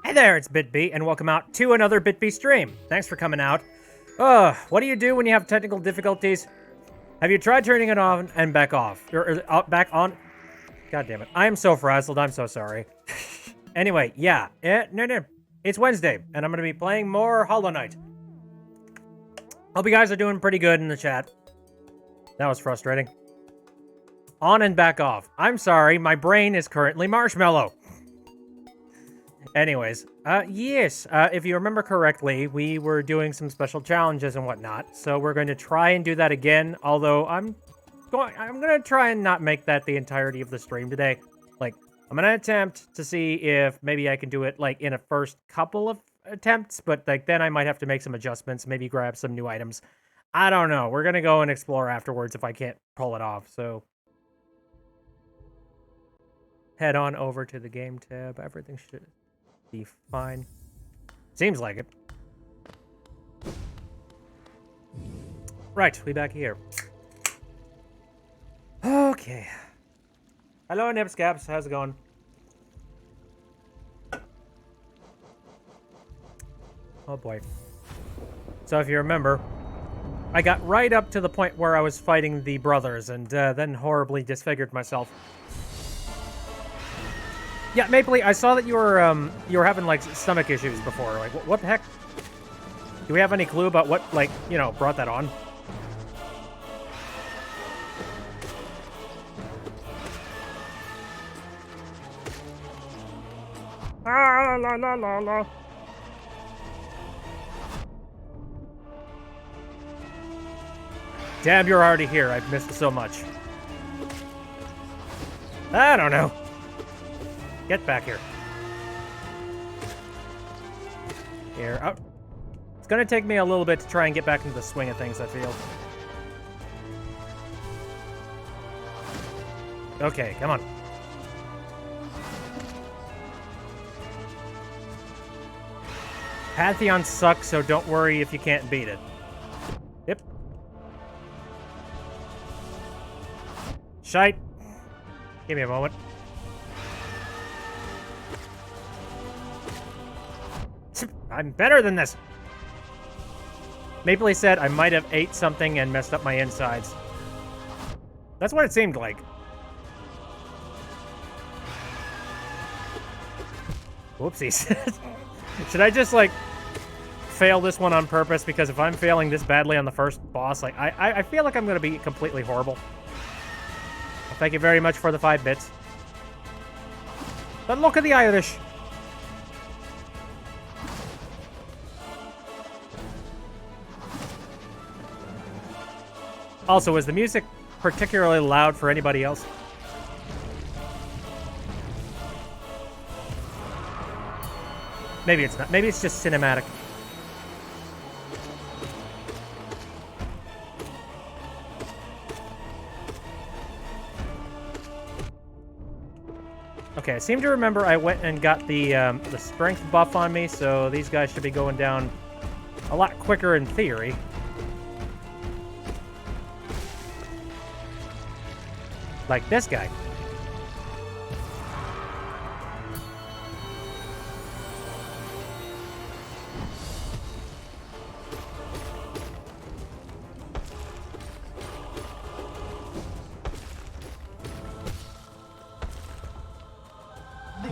Hey there, it's BitB, and welcome out to another BitB stream. Thanks for coming out. What do you do when you have technical difficulties? Have you tried turning it on and back off? Or back on? God damn it. I am so frazzled, I'm so sorry. Anyway, yeah. No. It's Wednesday, and I'm going to be playing more Hollow Knight. Hope you guys are doing pretty good in the chat. That was frustrating. On and back off. I'm sorry, my brain is currently marshmallow. Anyways, yes, if you remember correctly, we were doing some special challenges and whatnot, so we're going to try and do that again, although I'm gonna try and not make that the entirety of the stream today. Like, I'm gonna attempt to see if maybe I can do it, like, in a first couple of attempts, but, like, then I might have to make some adjustments, maybe grab some new items. I don't know. We're gonna go and explore afterwards if I can't pull it off, so... Head on over to the game tab. Everything should... be fine. Seems like it. Right, we back here. Okay. Hello, Nibscaps. How's it going? Oh boy. So if you remember, I got right up to the point where I was fighting the brothers, and then horribly disfigured myself. Yeah, Mapley, I saw that you were having, like, stomach issues before. Like, what the heck? Do we have any clue about what, like, you know, brought that on? Ah, la la la la. Damn, you're already here. I've missed so much. I don't know. Get back here. Here. Oh. It's gonna take me a little bit to try and get back into the swing of things, I feel. Okay, come on. Pantheon sucks, so don't worry if you can't beat it. Yep. Shite. Give me a moment. I'm better than this. Mapley said I might have ate something and messed up my insides. That's what it seemed like. Whoopsies. Should I just, like, fail this one on purpose? Because if I'm failing this badly on the first boss, like, I feel like I'm going to be completely horrible. Well, thank you very much for the 5 bits. But look at the Irish. Also, is the music particularly loud for anybody else? Maybe it's not. Maybe it's just cinematic. Okay, I seem to remember I went and got the strength buff on me, so these guys should be going down a lot quicker in theory. Like this guy.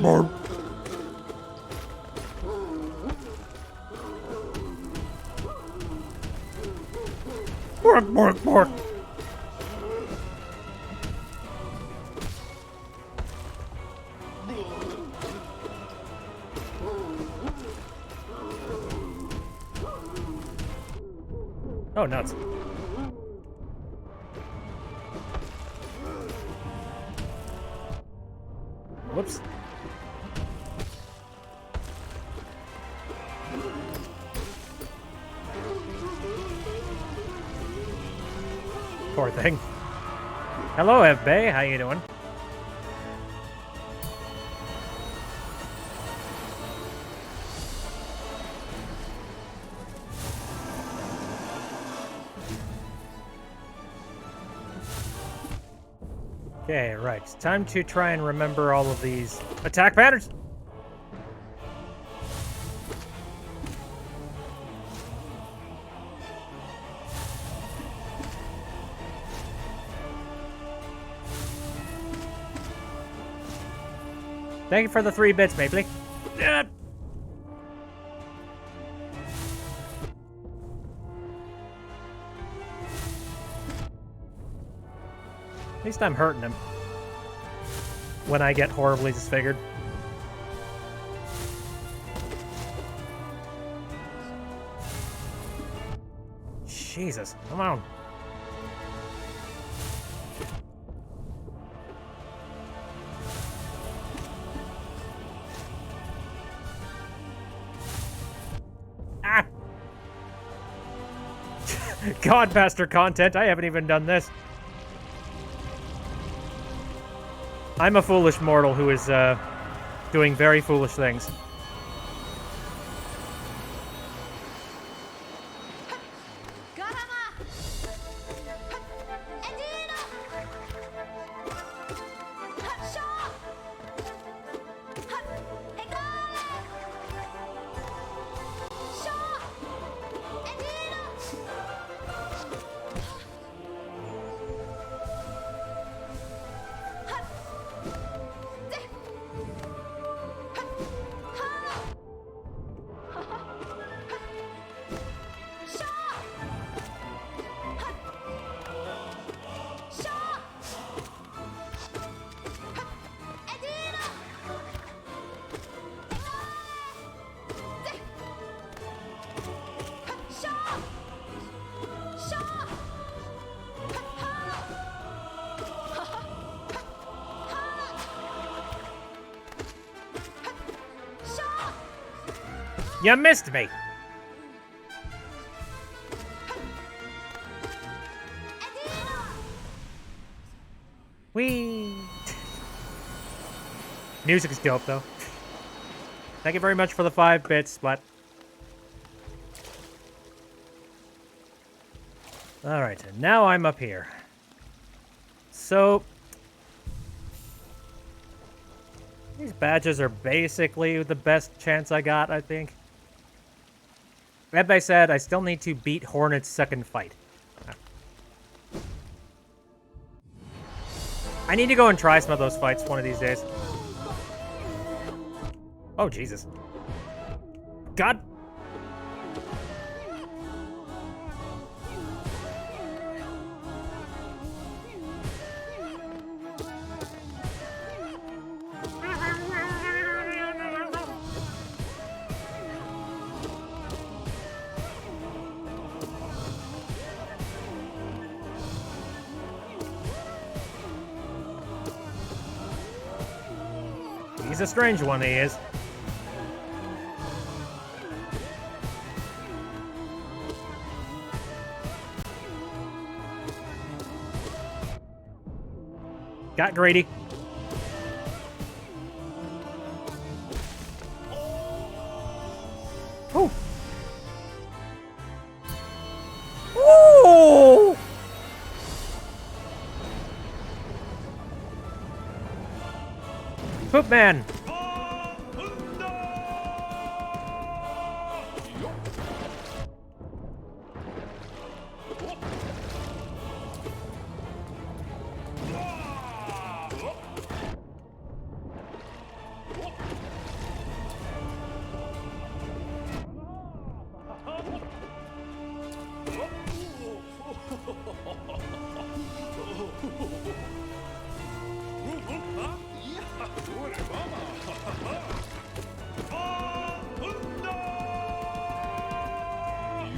More. More. Oh, nuts. Whoops. Poor thing. Hello, FB. How you doing? Okay, right. It's time to try and remember all of these attack patterns. Thank you for the 3 bits, Mapley. At least I'm hurting him when I get horribly disfigured. Jesus, come on. Ah! Godmaster content, I haven't even done this. I'm a foolish mortal who is, doing very foolish things. You missed me! Whee! Music is dope, though. Thank you very much for the 5 bits, Splat. Alright, and now I'm up here. So... these badges are basically the best chance I got, I think. That being said, I still need to beat Hornet's second fight. I need to go and try some of those fights one of these days. Oh, Jesus. God. He's a strange one, he is. Got greedy. Oh. Oh! Poop man.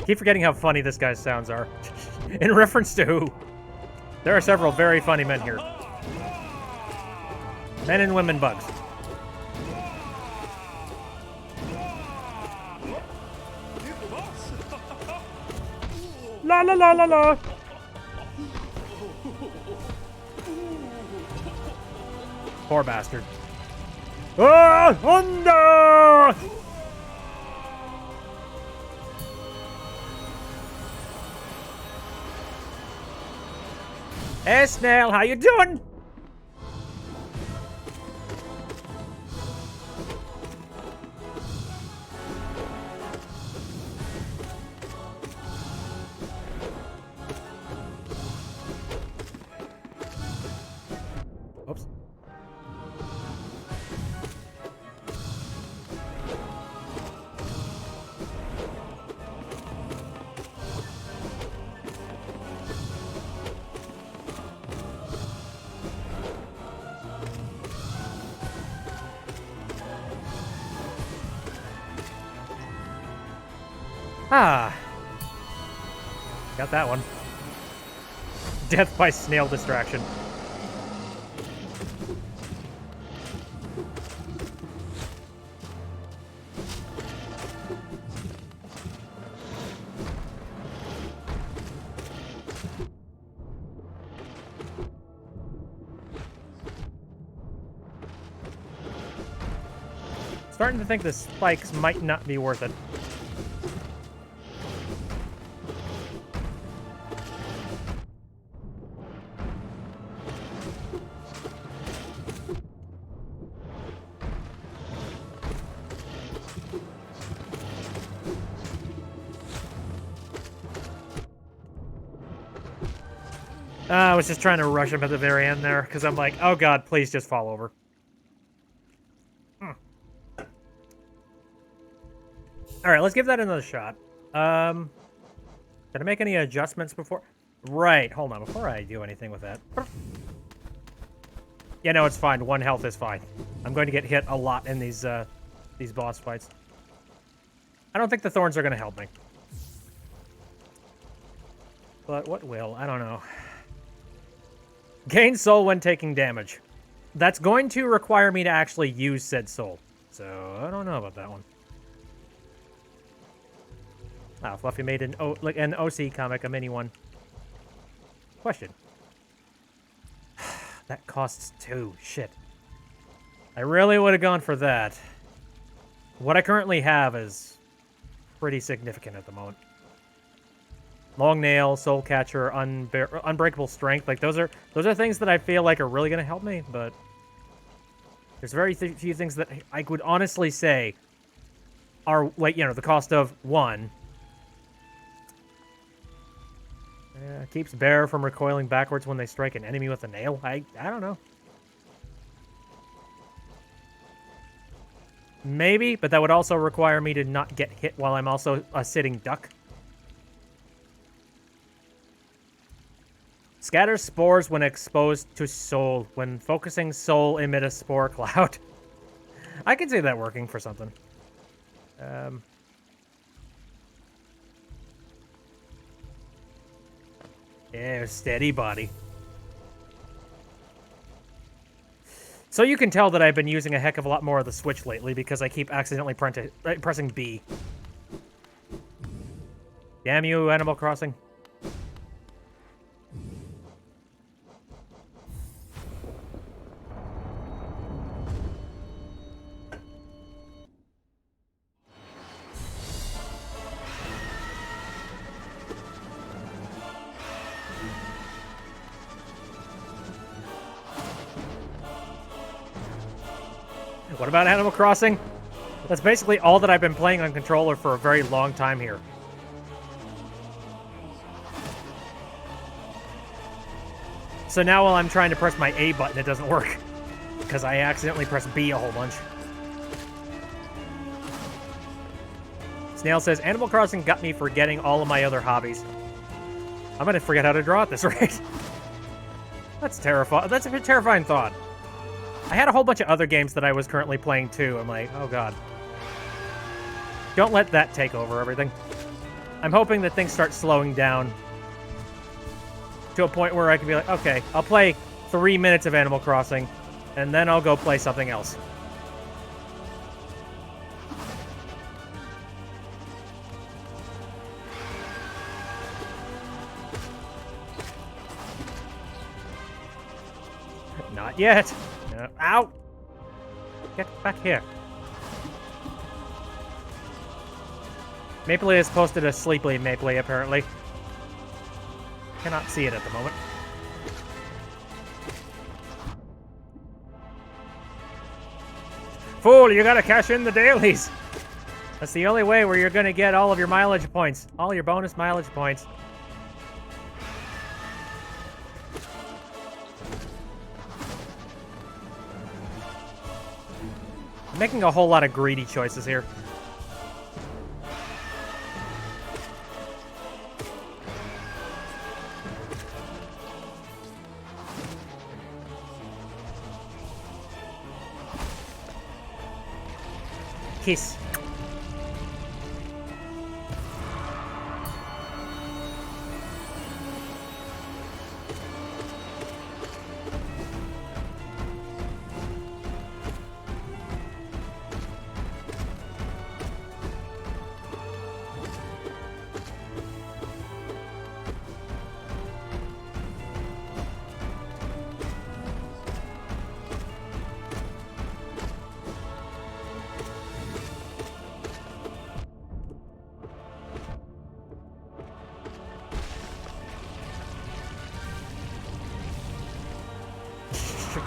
Keep forgetting how funny this guy's sounds are. In reference to who? There are several very funny men here. Men and women bugs. La la la la la! Poor bastard. Ah! Honda! Hey, Snail, how you doing? Oops. Ah. Got that one. Death by snail distraction. Starting to think the spikes might not be worth it. I was just trying to rush him at the very end there, because I'm like, oh god, please just fall over. Alright, let's give that another shot. Did I make any adjustments before? Right, hold on, before I do anything with that. Yeah, no, it's fine. 1 health is fine. I'm going to get hit a lot in these boss fights. I don't think the thorns are going to help me. But what will? I don't know. Gain soul when taking damage. That's going to require me to actually use said soul. So, I don't know about that one. Ah, Fluffy made an OC comic, a mini one. Question. That costs 2. Shit. I really would have gone for that. What I currently have is pretty significant at the moment. Long Nail, Soul Catcher, Unbreakable Strength. Like, those are things that I feel like are really going to help me, but there's very few things that I would honestly say are, like, you know, the cost of 1. Keeps bear from recoiling backwards when they strike an enemy with a nail. I don't know. Maybe, but that would also require me to not get hit while I'm also a sitting duck. Scatters spores when exposed to soul. When focusing soul, emit a spore cloud. I could see that working for something. Yeah, steady body. So you can tell that I've been using a heck of a lot more of the Switch lately because I keep accidentally pressing B. Damn you, Animal Crossing. What about Animal Crossing? That's basically all that I've been playing on controller for a very long time here. So now while I'm trying to press my A button, it doesn't work. Because I accidentally press B a whole bunch. Snail says, Animal Crossing got me forgetting all of my other hobbies. I'm going to forget how to draw at this rate. That's terrifying. That's a terrifying thought. I had a whole bunch of other games that I was currently playing too. I'm like, oh god. Don't let that take over everything. I'm hoping that things start slowing down to a point where I can be like, okay, I'll play 3 minutes of Animal Crossing, and then I'll go play something else. Not yet. Ow! Get back here. Mapley has posted a Sleeply Mapley, apparently. Cannot see it at the moment. Fool, you gotta cash in the dailies! That's the only way where you're gonna get all of your mileage points. All your bonus mileage points. I'm making a whole lot of greedy choices here. Kiss.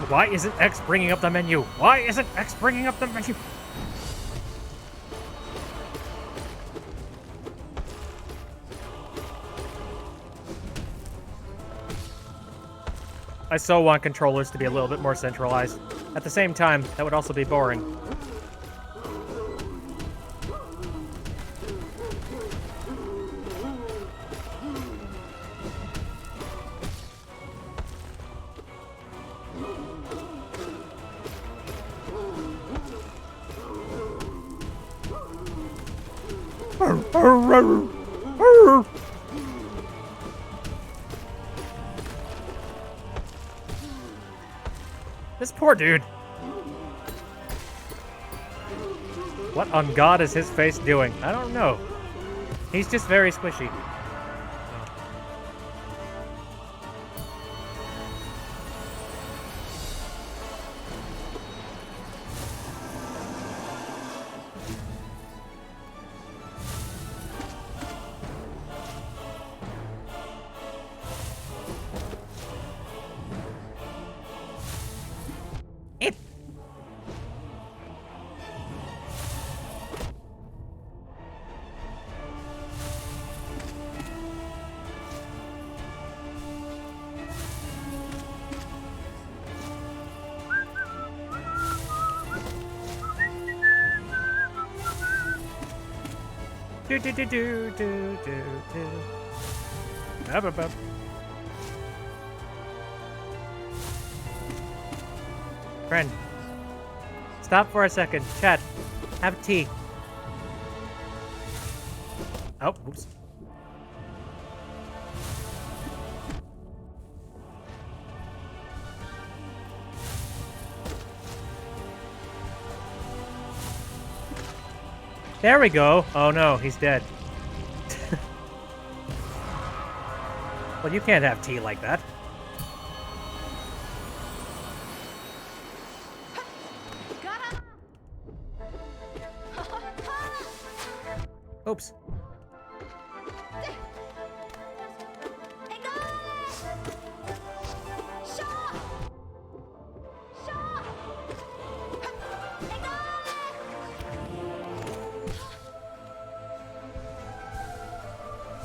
Why isn't X bringing up the menu? Why isn't X bringing up the menu? I so want controllers to be a little bit more centralized. At the same time, that would also be boring. This poor dude. What on God is his face doing? I don't know. He's just very squishy. Up. Friend, stop for a second. Chat, have tea. Oh, oops. There we go. Oh no, he's dead. Well, you can't have tea like that. Oops.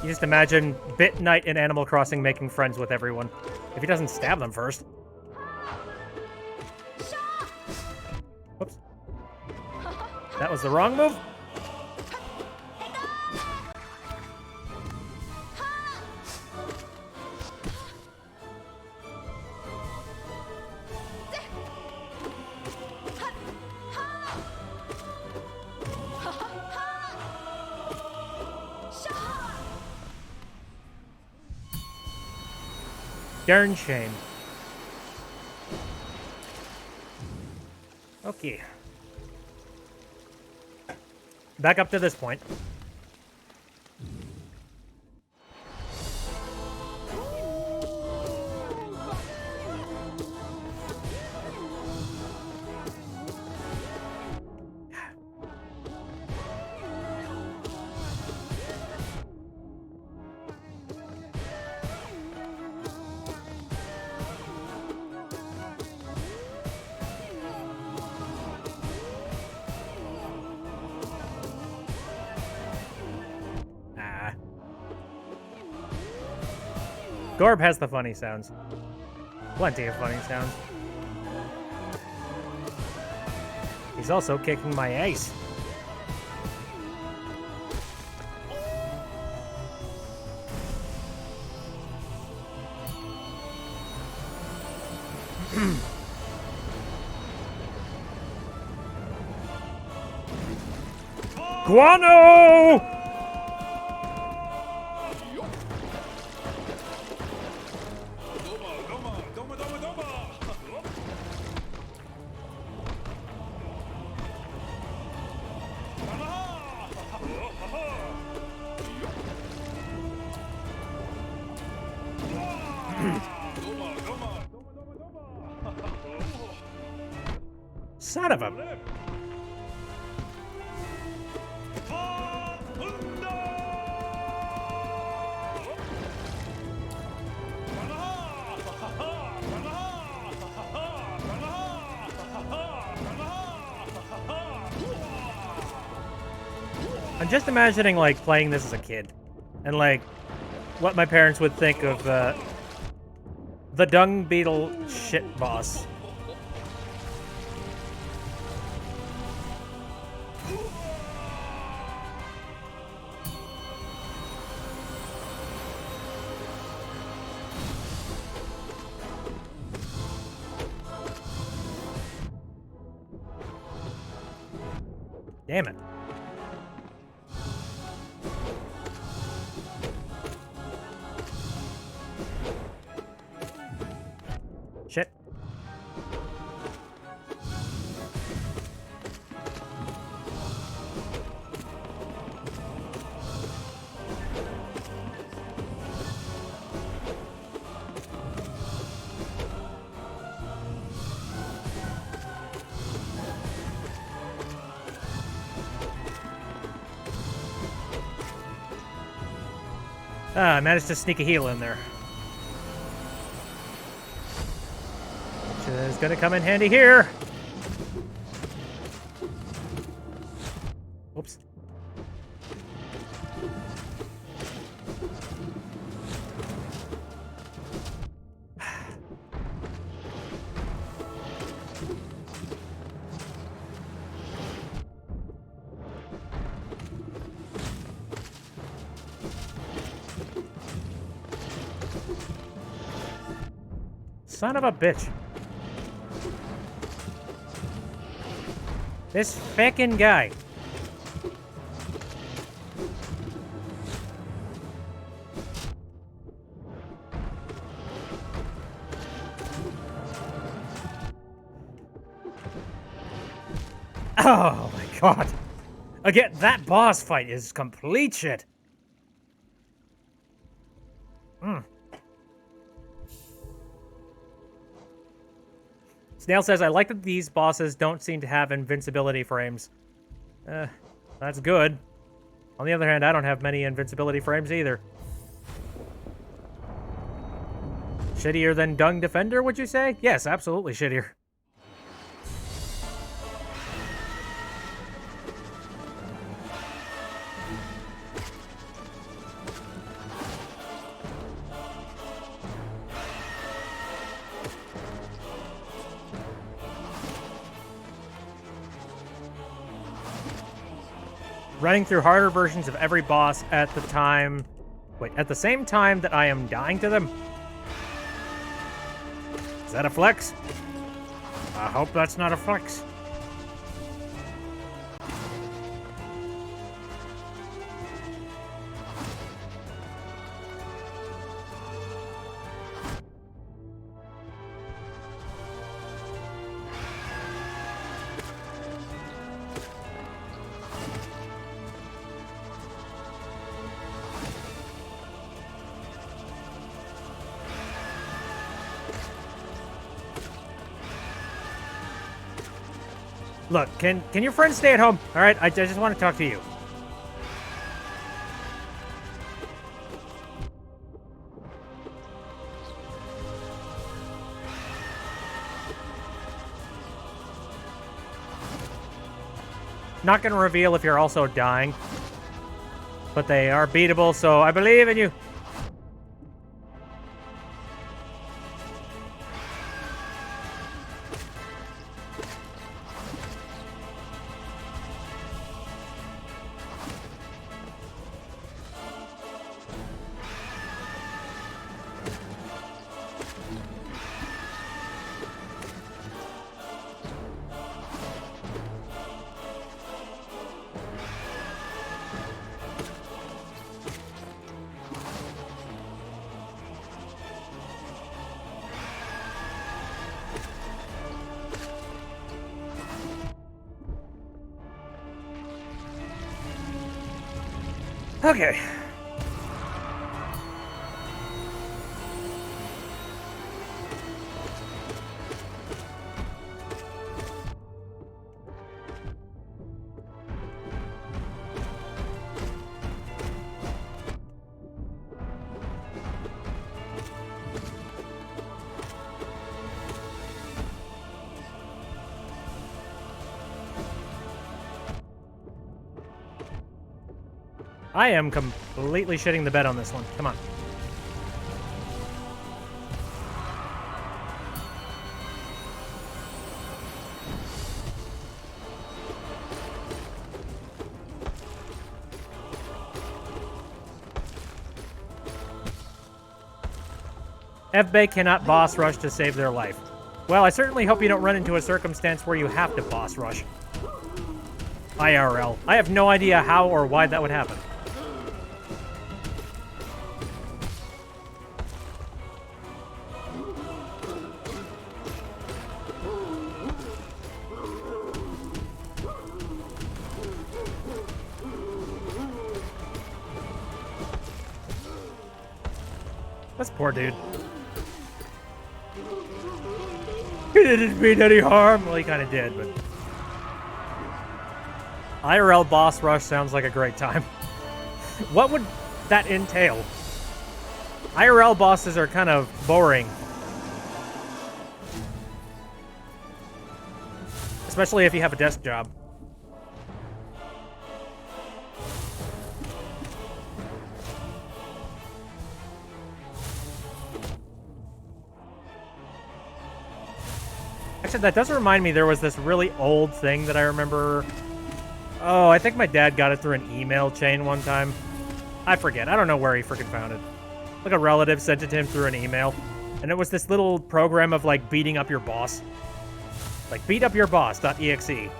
You just imagine Bit Knight in Animal Crossing making friends with everyone. If he doesn't stab them first. Whoops. That was the wrong move? Darn shame. Okay. Back up to this point. GORB has the funny sounds. Plenty of funny sounds. He's also kicking my ace. Guano! Son of a... I'm just imagining, like, playing this as a kid. And, like, what my parents would think of, the dung beetle shit boss. Damn it. Shit. Ah, I managed to sneak a heal in there. Which is gonna come in handy here. Oops. Son of a bitch. This feckin' guy. Oh my god. Again, that boss fight is complete shit. Snail says, I like that these bosses don't seem to have invincibility frames. That's good. On the other hand, I don't have many invincibility frames either. Shittier than Dung Defender, would you say? Yes, absolutely shittier. Running through harder versions of every boss at the time... Wait, at the same time that I am dying to them? Is that a flex? I hope that's not a flex. Look, can your friend stay at home? All right, I just want to talk to you. Not going to reveal if you're also dying, but they are beatable, so I believe in you. Okay. I am completely shitting the bed on this one. Come on. FBay cannot boss rush to save their life. Well, I certainly hope you don't run into a circumstance where you have to boss rush. IRL. I have no idea how or why that would happen. This poor dude. He didn't mean any harm. Well, he kind of did, but... IRL boss rush sounds like a great time. What would that entail? IRL bosses are kind of boring. Especially if you have a desk job. Actually, that does remind me, there was this really old thing that I remember. Oh, I think my dad got it through an email chain one time. I forget. I don't know where he freaking found it. Like a relative sent it to him through an email. And it was this little program of, like, beating up your boss. Like, beatupyourboss.exe.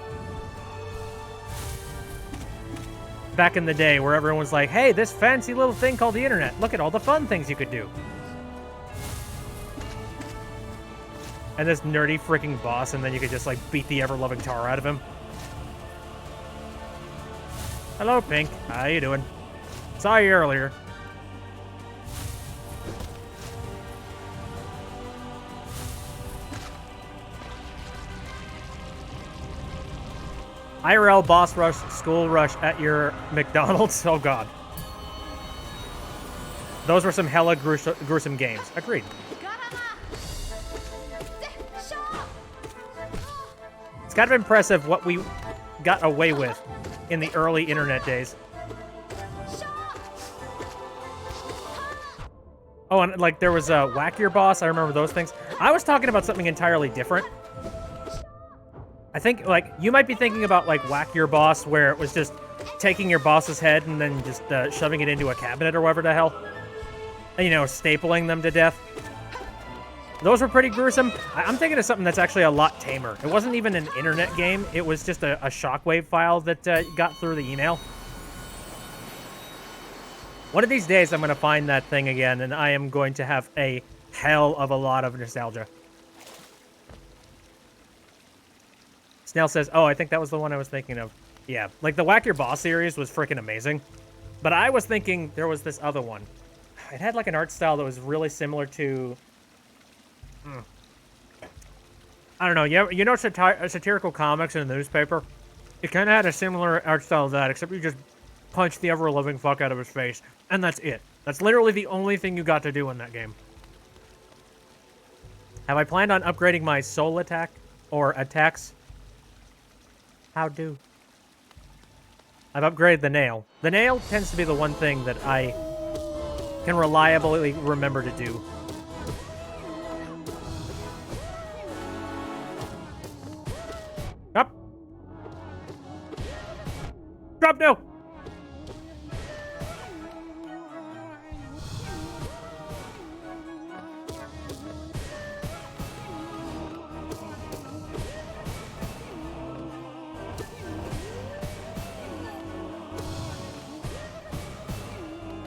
Back in the day where everyone was like, hey, this fancy little thing called the internet. Look at all the fun things you could do. And this nerdy freaking boss, and then you could just, like, beat the ever-loving tar out of him. Hello, Pink. How you doing? Saw you earlier. IRL boss rush, school rush at your McDonald's. Oh, God. Those were some hella gruesome games. Agreed. It's kind of impressive what we got away with in the early internet days. Oh, and like there was a Whack Your Boss. I remember those things. I was talking about something entirely different. I think, like, you might be thinking about, like, Whack Your Boss, where it was just taking your boss's head and then just shoving it into a cabinet or whatever the hell. And, you know, stapling them to death. Those were pretty gruesome. I'm thinking of something that's actually a lot tamer. It wasn't even an internet game. It was just a shockwave file that got through the email. One of these days, I'm going to find that thing again, and I am going to have a hell of a lot of nostalgia. Snell says, oh, I think that was the one I was thinking of. Yeah, like the Whack Your Boss series was freaking amazing. But I was thinking there was this other one. It had like an art style that was really similar to... I don't know. You know satirical comics in the newspaper? It kind of had a similar art style to that, except you just punched the ever-loving fuck out of his face. And that's it. That's literally the only thing you got to do in that game. Have I planned on upgrading my soul attack? Or attacks? How do? I've upgraded the nail. The nail tends to be the one thing that I can reliably remember to do. Up! Drop now!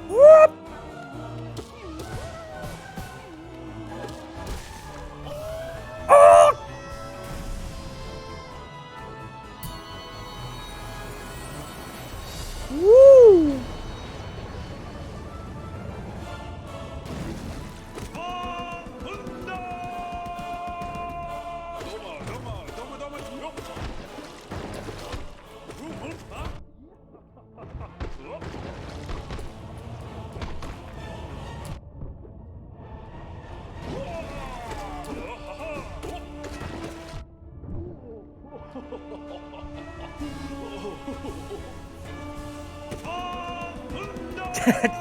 Whoop! Oh! Woo!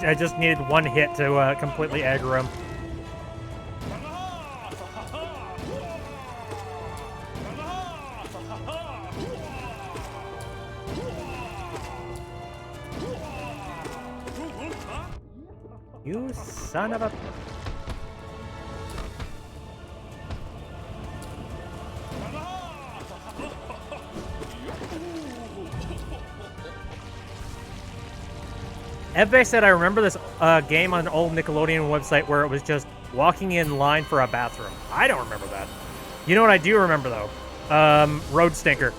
I just needed one hit to completely aggro him. You son of a... Eve said, I remember this game on an old Nickelodeon website where it was just walking in line for a bathroom. I don't remember that. You know what I do remember, though? Road Stinker.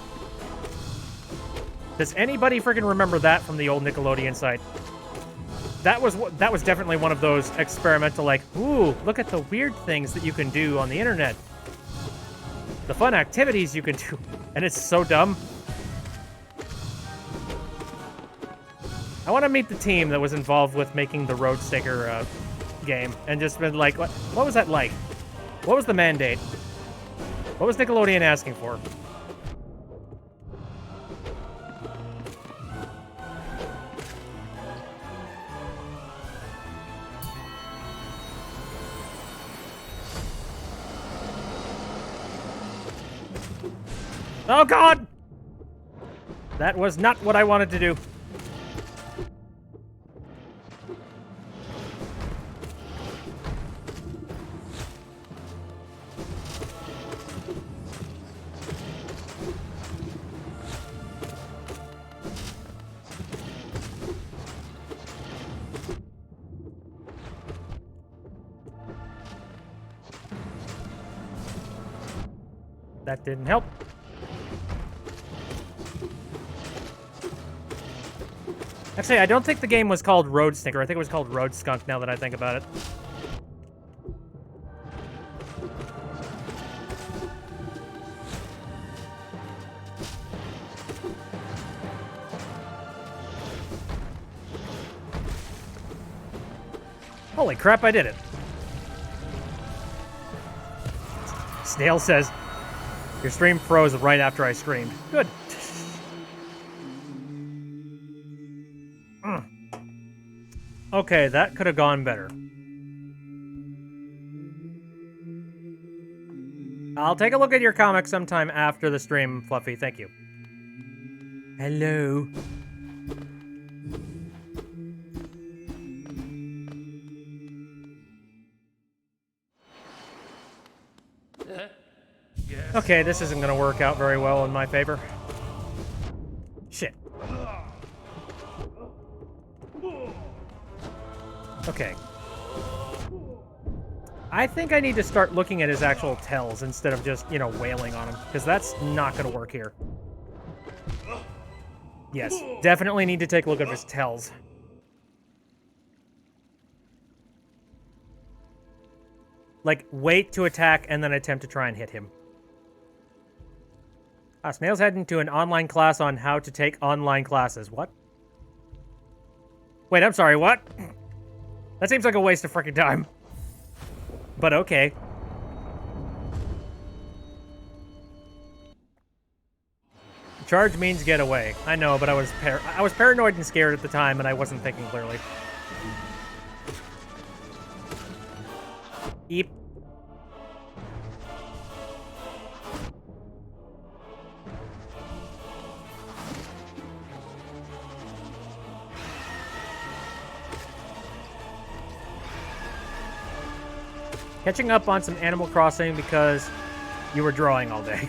Does anybody freaking remember that from the old Nickelodeon site? That was definitely one of those experimental, like, ooh, look at the weird things that you can do on the internet. The fun activities you can do. And it's so dumb. I want to meet the team that was involved with making the Road Stinker game and just been like, what was that like? What was the mandate? What was Nickelodeon asking for? Oh, God! That was not what I wanted to do. That didn't help. Actually, I don't think the game was called Road Stinker. I think it was called Road Skunk, now that I think about it. Holy crap, I did it. Snail says, your stream froze right after I screamed. Good. Okay, that could have gone better. I'll take a look at your comic sometime after the stream, Fluffy. Thank you. Hello. Okay, this isn't going to work out very well in my favor. Shit. Okay. I think I need to start looking at his actual tells instead of just, you know, wailing on him, because that's not going to work here. Yes, definitely need to take a look at his tells. Like, wait to attack and then attempt to try and hit him. Snail's heading to an online class on how to take online classes. What? Wait, I'm sorry, what? That seems like a waste of freaking time. But okay. Charge means get away. I know, but I was paranoid and scared at the time, and I wasn't thinking clearly. Eep. Catching up on some Animal Crossing because you were drawing all day.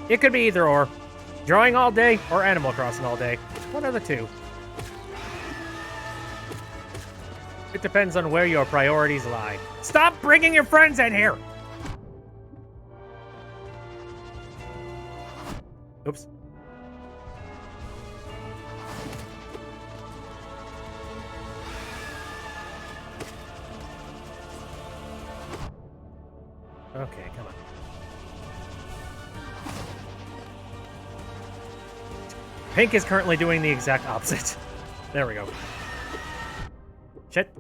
It could be either or. Drawing all day or Animal Crossing all day. One of the two. It depends on where your priorities lie. Stop bringing your friends in here! Oops. Okay, come on. Pink is currently doing the exact opposite. There we go. Shit.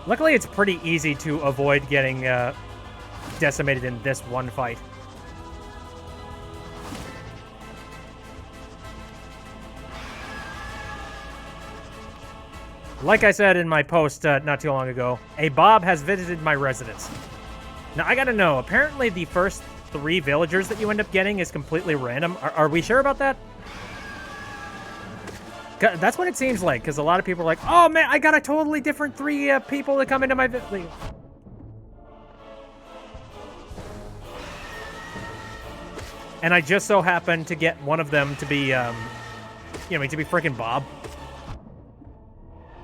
Luckily, it's pretty easy to avoid getting decimated in this one fight. like I said in my post not too long ago, a Bob has visited my residence. Now, I gotta know, apparently the first 3 villagers that you end up getting is completely random. Are we sure about that? That's what it seems like, because a lot of people are like, oh man, I got a totally different 3 people that come into my village. And I just so happened to get one of them to be, to be freaking Bob.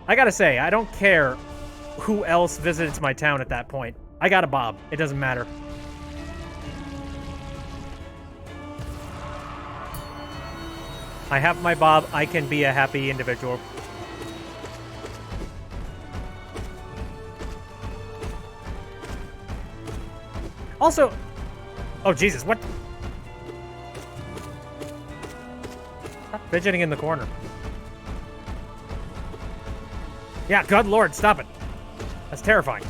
I gotta say, I don't care who else visits my town at that point. I got a Bob. It doesn't matter. I have my Bob. I can be a happy individual. Also... Oh, Jesus, what? Stop fidgeting in the corner. Yeah, good lord, stop it. That's terrifying.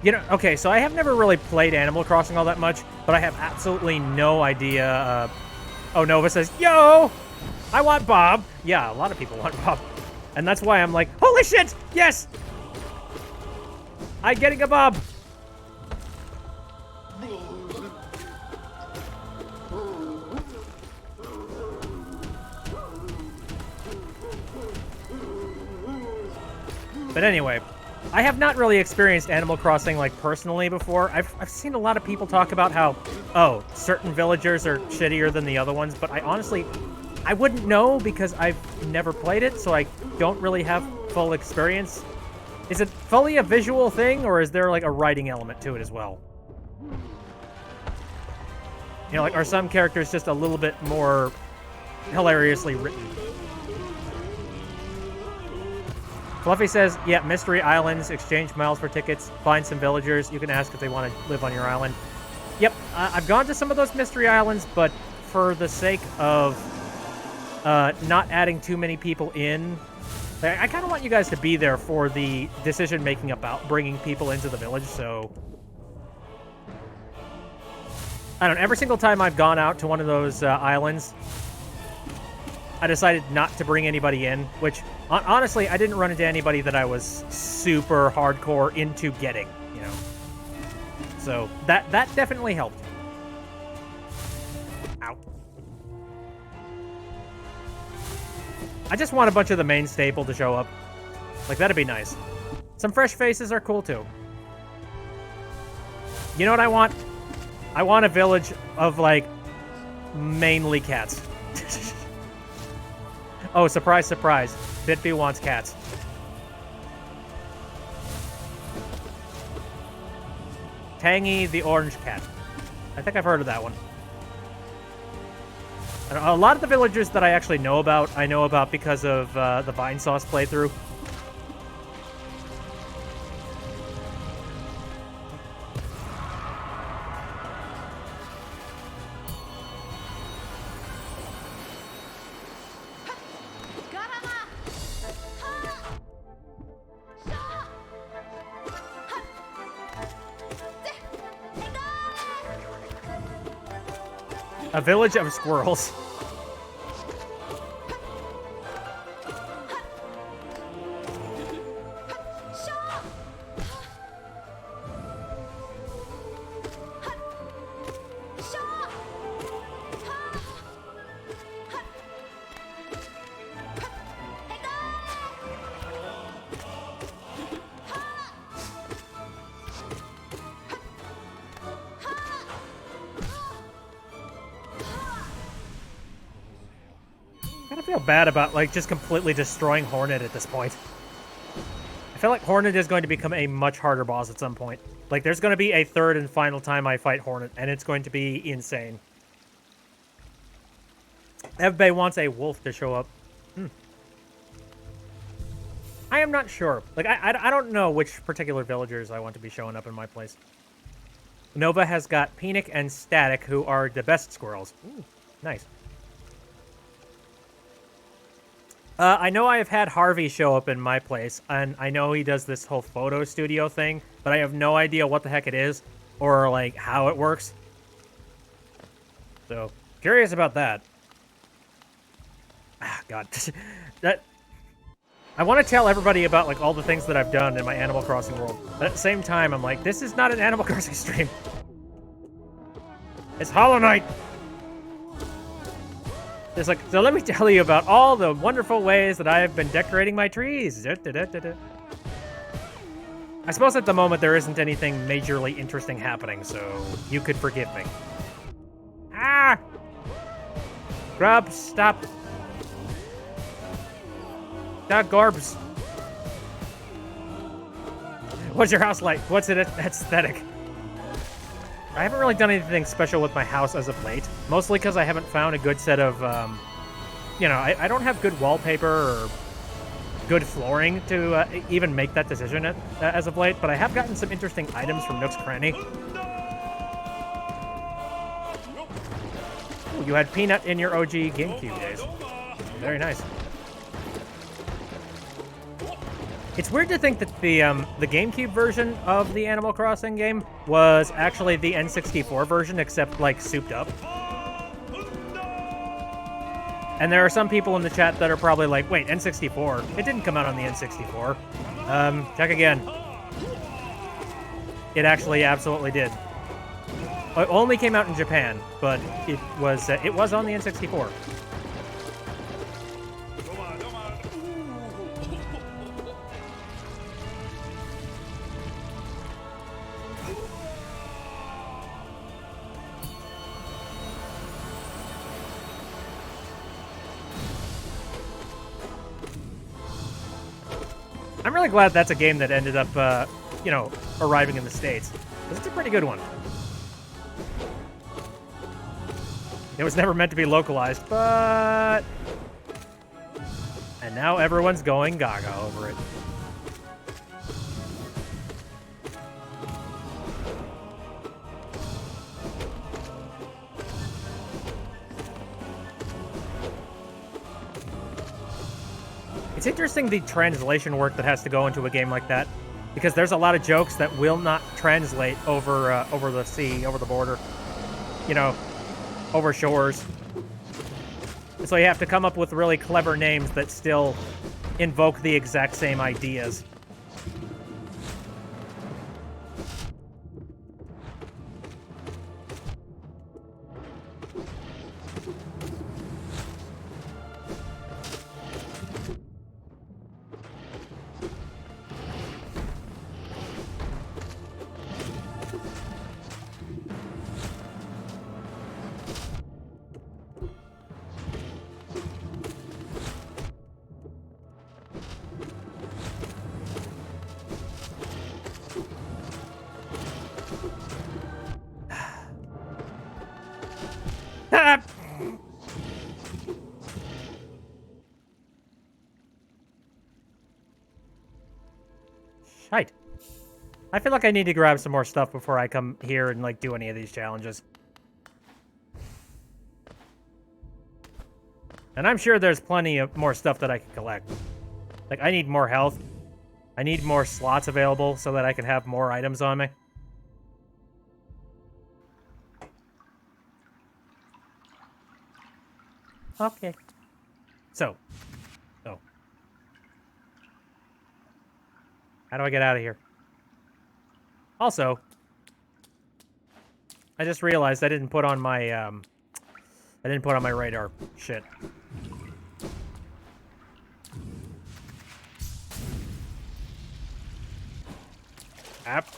You know, okay, so I have never really played Animal Crossing all that much, but I have absolutely no idea. Oh, Nova says, yo, I want Bob. Yeah, a lot of people want Bob. And that's why I'm like, holy shit, yes! I'm getting a Bob. But anyway, I have not really experienced Animal Crossing, like, personally before. I've seen a lot of people talk about how, oh, certain villagers are shittier than the other ones, but I wouldn't know because I've never played it, so I don't really have full experience. Is it fully a visual thing, or is there, like, a writing element to it as well? You know, like, are some characters just a little bit more hilariously written? Fluffy says, yeah, Mystery Islands, exchange miles for tickets, find some villagers. You can ask if they want to live on your island. Yep, I've gone to some of those Mystery Islands, but for the sake of not adding too many people in, I kind of want you guys to be there for the decision-making about bringing people into the village, so... I don't know, every single time I've gone out to one of those islands, I decided not to bring anybody in, which, honestly, I didn't run into anybody that I was super hardcore into getting, you know. So, that definitely helped. Ow. I just want a bunch of the main staple to show up. Like, that'd be nice. Some fresh faces are cool, too. You know what I want? I want a village of, like, mainly cats. Oh, surprise, surprise. Bitby wants cats. Tangy the Orange Cat. I think I've heard of that one. And a lot of the villagers that I actually know about, I know about because of the Vine Sauce playthrough. A village of squirrels. I feel bad about, like, just completely destroying Hornet at this point. I feel like Hornet is going to become a much harder boss at some point. Like, there's going to be a third and final time I fight Hornet, and it's going to be insane. Evbay wants a wolf to show up. I am not sure. Like, I don't know which particular villagers I want to be showing up in my place. Nova has got Peanic and Static, who are the best squirrels. Ooh, nice. I know I have had Harvey show up in my place, and I know he does this whole photo studio thing, but I have no idea what the heck it is, or, like, how it works. So, Curious about that. Ah, God. That... I want to tell everybody about, like, all the things that I've done in my Animal Crossing world. But at the same time, I'm like, this is not an Animal Crossing stream. It's Hollow Knight! It's like, so let me tell you about all the wonderful ways that I have been decorating my trees. I suppose at the moment there isn't anything majorly interesting happening, so you could forgive me. Ah! Grub, stop. GORBs. What's your house like? What's it aesthetic? I haven't really done anything special with my house as of late. Mostly because I haven't found a good set of, you know, I don't have good wallpaper or good flooring to even make that decision as of late. But I have gotten some interesting items from Nook's Cranny. Ooh, you had Peanut in your OG GameCube days. Very nice. It's weird to think that the GameCube version of the Animal Crossing game was actually the N64 version, except, like, souped up. And there are some people in the chat that are probably like, wait, N64? It didn't come out on the N64. Check again. It actually absolutely did. It only came out in Japan, but it was on the N64. I'm really glad that's a game that ended up, you know, arriving in the States. Because it's a pretty good one. It was never meant to be localized, but... And now everyone's going gaga over it. It's interesting the translation work that has to go into a game like that, because there's a lot of jokes that will not translate over over the sea, over the border, you know, over shores. So you have to come up with really clever names that still invoke the exact same ideas. Shite. I feel like I need to grab some more stuff before I come here and, like, do any of these challenges. And I'm sure there's plenty of more stuff that I can collect. Like, I need more health. I need more slots available so that I can have more items on me. Okay. So. How do I get out of here? Also, I just realized I didn't put on my radar. Shit. App.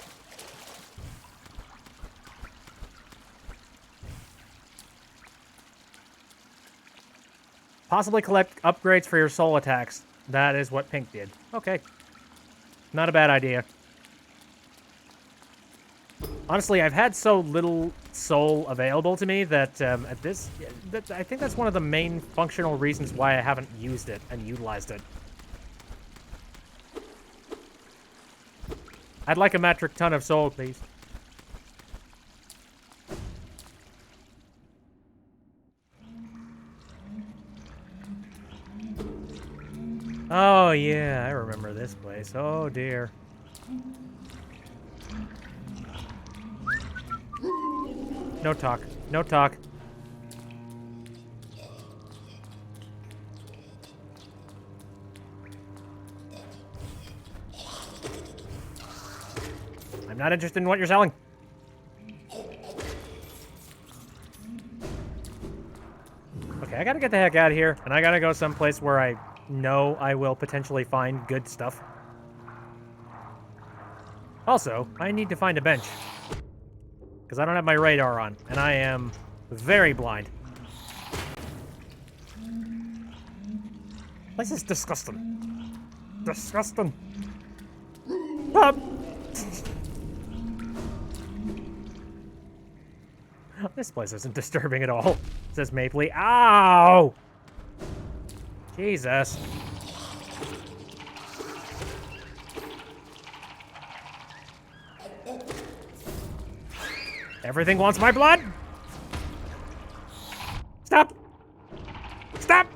Possibly collect upgrades for your soul attacks. That is what Pink did. Okay. Not a bad idea. Honestly, I've had so little soul available to me that I think that's one of the main functional reasons why I haven't used it and utilized it. I'd like a metric ton of soul, please. Oh, yeah, I remember this place. Oh, dear. No talk. No talk. I'm not interested in what you're selling. Okay, I gotta get the heck out of here, and I gotta go someplace where I know I will potentially find good stuff. Also, I need to find a bench. Because I don't have my radar on, and I am very blind. This is disgusting. Disgusting. Ah! This place isn't disturbing at all, says Mapley. Ow! Jesus. Everything wants my blood! Stop! Stop!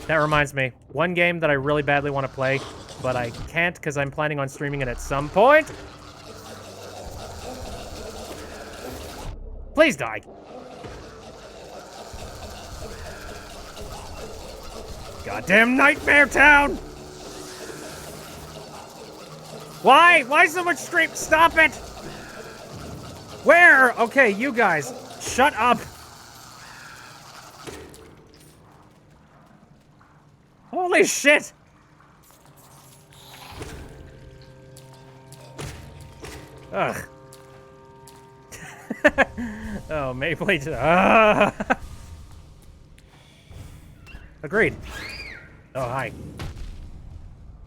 That reminds me, one game that I really badly want to play, but I can't because I'm planning on streaming it at some point. Please die. Goddamn Nightmare Town! Why? Why so much stream? Stop it! Where? Okay, you guys, shut up. Holy shit! Ugh. Oh, Mapley. Agreed. Oh, hi.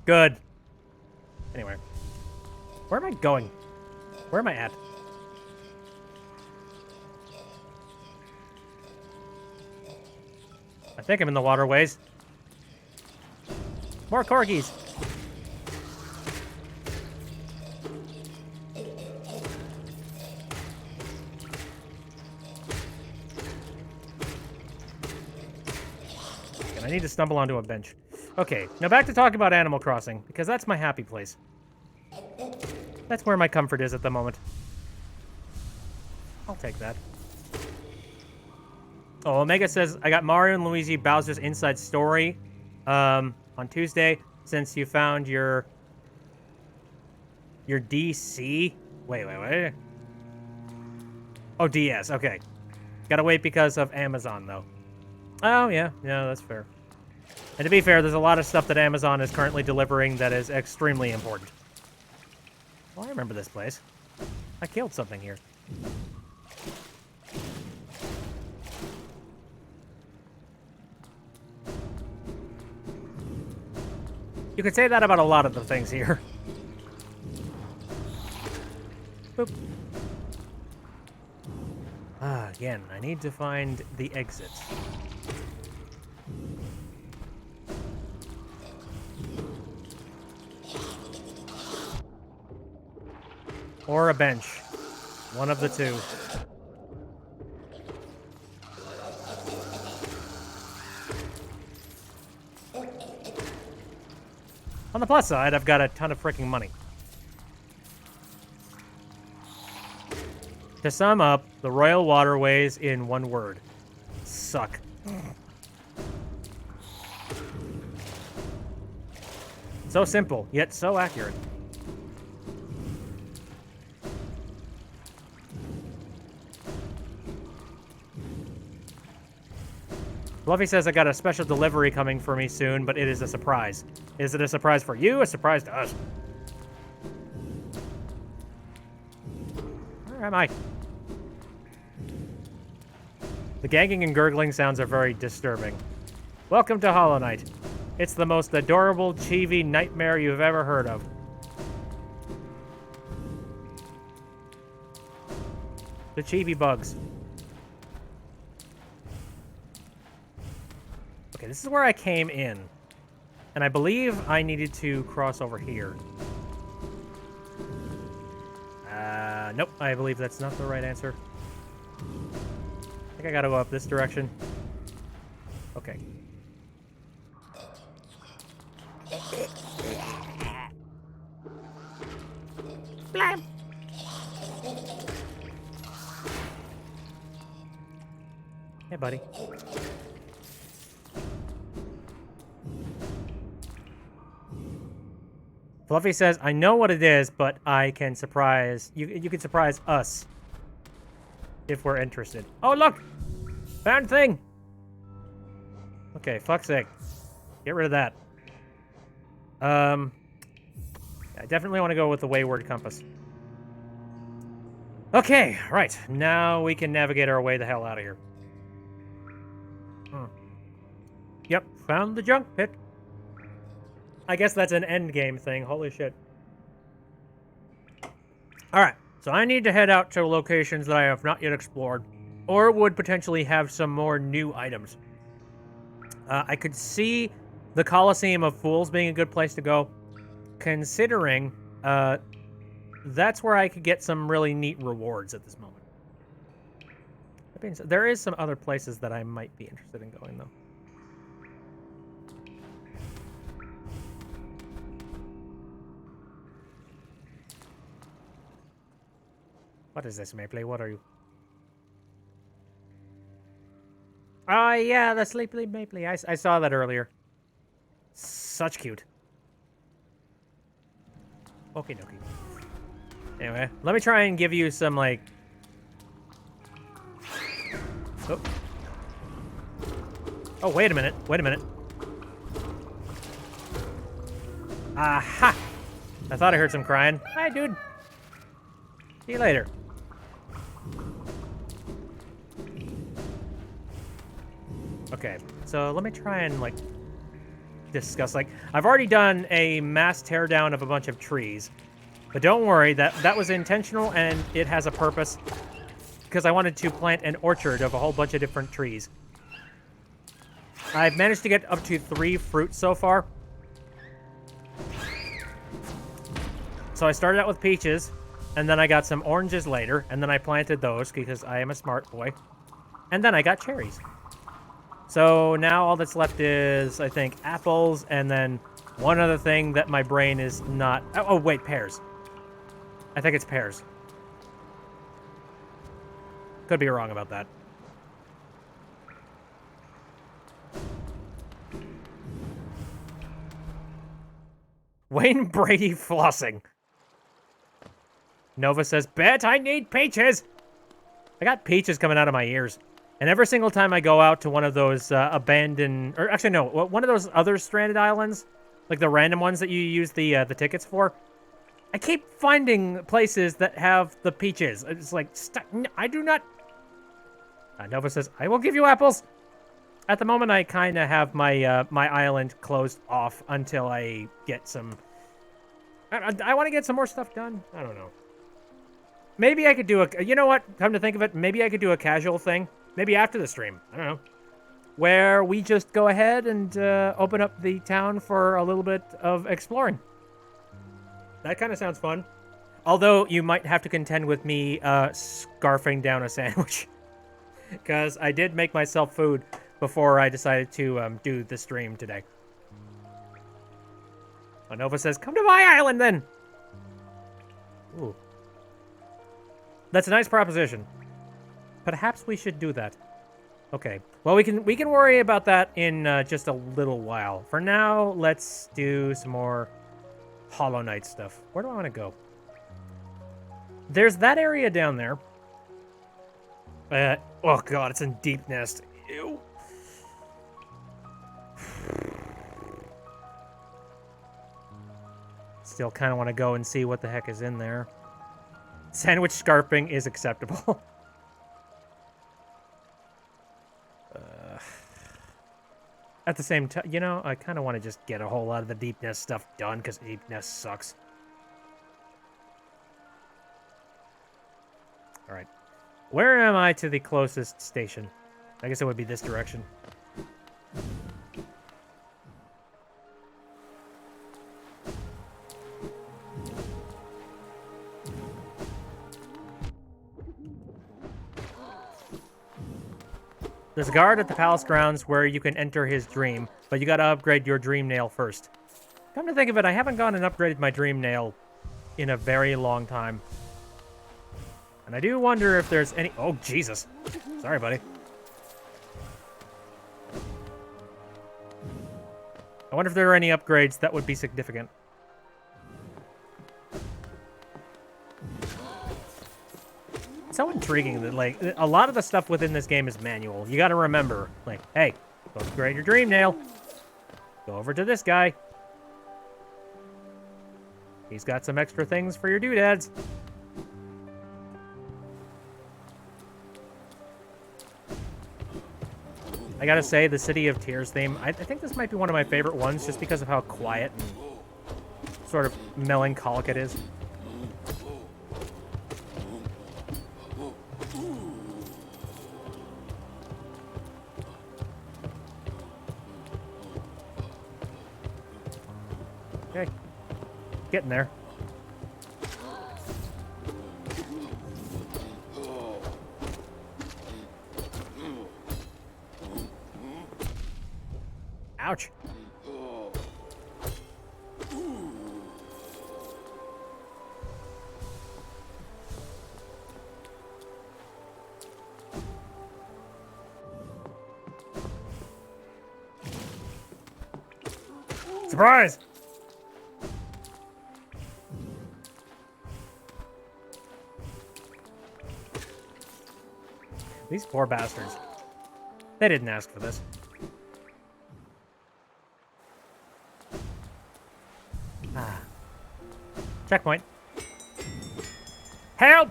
Good. Anyway. Where am I going? Where am I at? I think I'm in the waterways. More corgis. And I need to stumble onto a bench. Okay, now back to talk about Animal Crossing, because that's my happy place. That's where my comfort is at the moment. I'll take that. Oh, Omega says, I got Mario and Luigi Bowser's Inside Story on Tuesday, since you found your DC. Wait. Oh, DS, okay. Gotta wait because of Amazon, though. Oh, yeah, that's fair. And to be fair, there's a lot of stuff that Amazon is currently delivering that is extremely important. Well, I remember this place. I killed something here. You could say that about a lot of the things here. Boop. Again, I need to find the exit. Or a bench. One of the two. On the plus side, I've got a ton of freaking money. To sum up, the Royal Waterways in one word. Suck. So simple, yet so accurate. Fluffy says I got a special delivery coming for me soon, but it is a surprise. Is it a surprise for you? A surprise to us? Where am I? The gagging and gurgling sounds are very disturbing. Welcome to Hollow Knight. It's the most adorable, chibi nightmare you've ever heard of. The chibi bugs. Okay, this is where I came in. And I believe I needed to cross over here. Nope, I believe that's not the right answer. I think I gotta go up this direction. Okay. Blam! Hey, buddy. Fluffy says, I know what it is, but I can surprise... You can surprise us. If we're interested. Oh, look! Found thing! Okay, fuck's sake. Get rid of that. I definitely want to go with the Wayward Compass. Okay, right. Now we can navigate our way the hell out of here. Yep, found the junk pit. I guess that's an endgame thing. Holy shit. Alright, so I need to head out to locations that I have not yet explored, or would potentially have some more new items. I could see the Coliseum of Fools being a good place to go, considering that's where I could get some really neat rewards at this moment. That being said, there is some other places that I might be interested in going, though. What is this, Mapley? What are you? Oh, yeah, the Sleepy Mapley. I saw that earlier. Such cute. Okie dokie. Anyway, let me try and give you some, like... Oh. Oh, wait a minute. Wait a minute. Aha! I thought I heard some crying. Hi, dude. See you later. Okay, so let me try and, like, discuss, like, I've already done a mass teardown of a bunch of trees, but don't worry, that was intentional and it has a purpose, because I wanted to plant an orchard of a whole bunch of different trees. I've managed to get up to 3 fruits so far. So I started out with peaches, and then I got some oranges later, and then I planted those because I am a smart boy. And then I got cherries. So now all that's left is, I think, apples, and then one other thing that my brain is not... Oh, wait, pears. I think it's pears. Could be wrong about that. Wayne Brady flossing. Nova says, Bet I need peaches! I got peaches coming out of my ears. And every single time I go out to one of those abandoned... Or actually, no, one of those other stranded islands, like the random ones that you use the tickets for, I keep finding places that have the peaches. It's like, I do not... Nova says, I will give you apples! At the moment, I kind of have my my island closed off until I get some... I want to get some more stuff done. I don't know. Maybe I could do a... You know what? Come to think of it, maybe I could do a casual thing. Maybe after the stream. I don't know. Where we just go ahead and open up the town for a little bit of exploring. That kind of sounds fun. Although you might have to contend with me scarfing down a sandwich. Because I did make myself food before I decided to do the stream today. Nova says, come to my island then! Ooh. That's a nice proposition. Perhaps we should do that. Okay. Well, we can worry about that in just a little while. For now, let's do some more Hollow Knight stuff. Where do I want to go? There's that area down there. Oh god, it's in Deep Nest. Ew. Still kind of want to go and see what the heck is in there. Sandwich scarfing is acceptable. At the same time, you know, I kind of want to just get a whole lot of the Deep Nest stuff done, because Deep Nest sucks. Alright. Where am I to the closest station? I guess it would be this direction. There's a guard at the palace grounds where you can enter his dream, but you gotta upgrade your dream nail first. Come to think of it, I haven't gone and upgraded my dream nail in a very long time. And I do wonder if there's any... Oh, Jesus. Sorry, buddy. I wonder if there are any upgrades that would be significant. so intriguing that, like, a lot of the stuff within this game is manual. You gotta remember, like, hey, go upgrade your dream nail. Go over to this guy. He's got some extra things for your doodads. I gotta say, the City of Tears theme, I think this might be one of my favorite ones just because of how quiet and sort of melancholic it is. Okay. Getting there. Ouch. Surprise! These poor bastards. They didn't ask for this. Ah. Checkpoint. Help!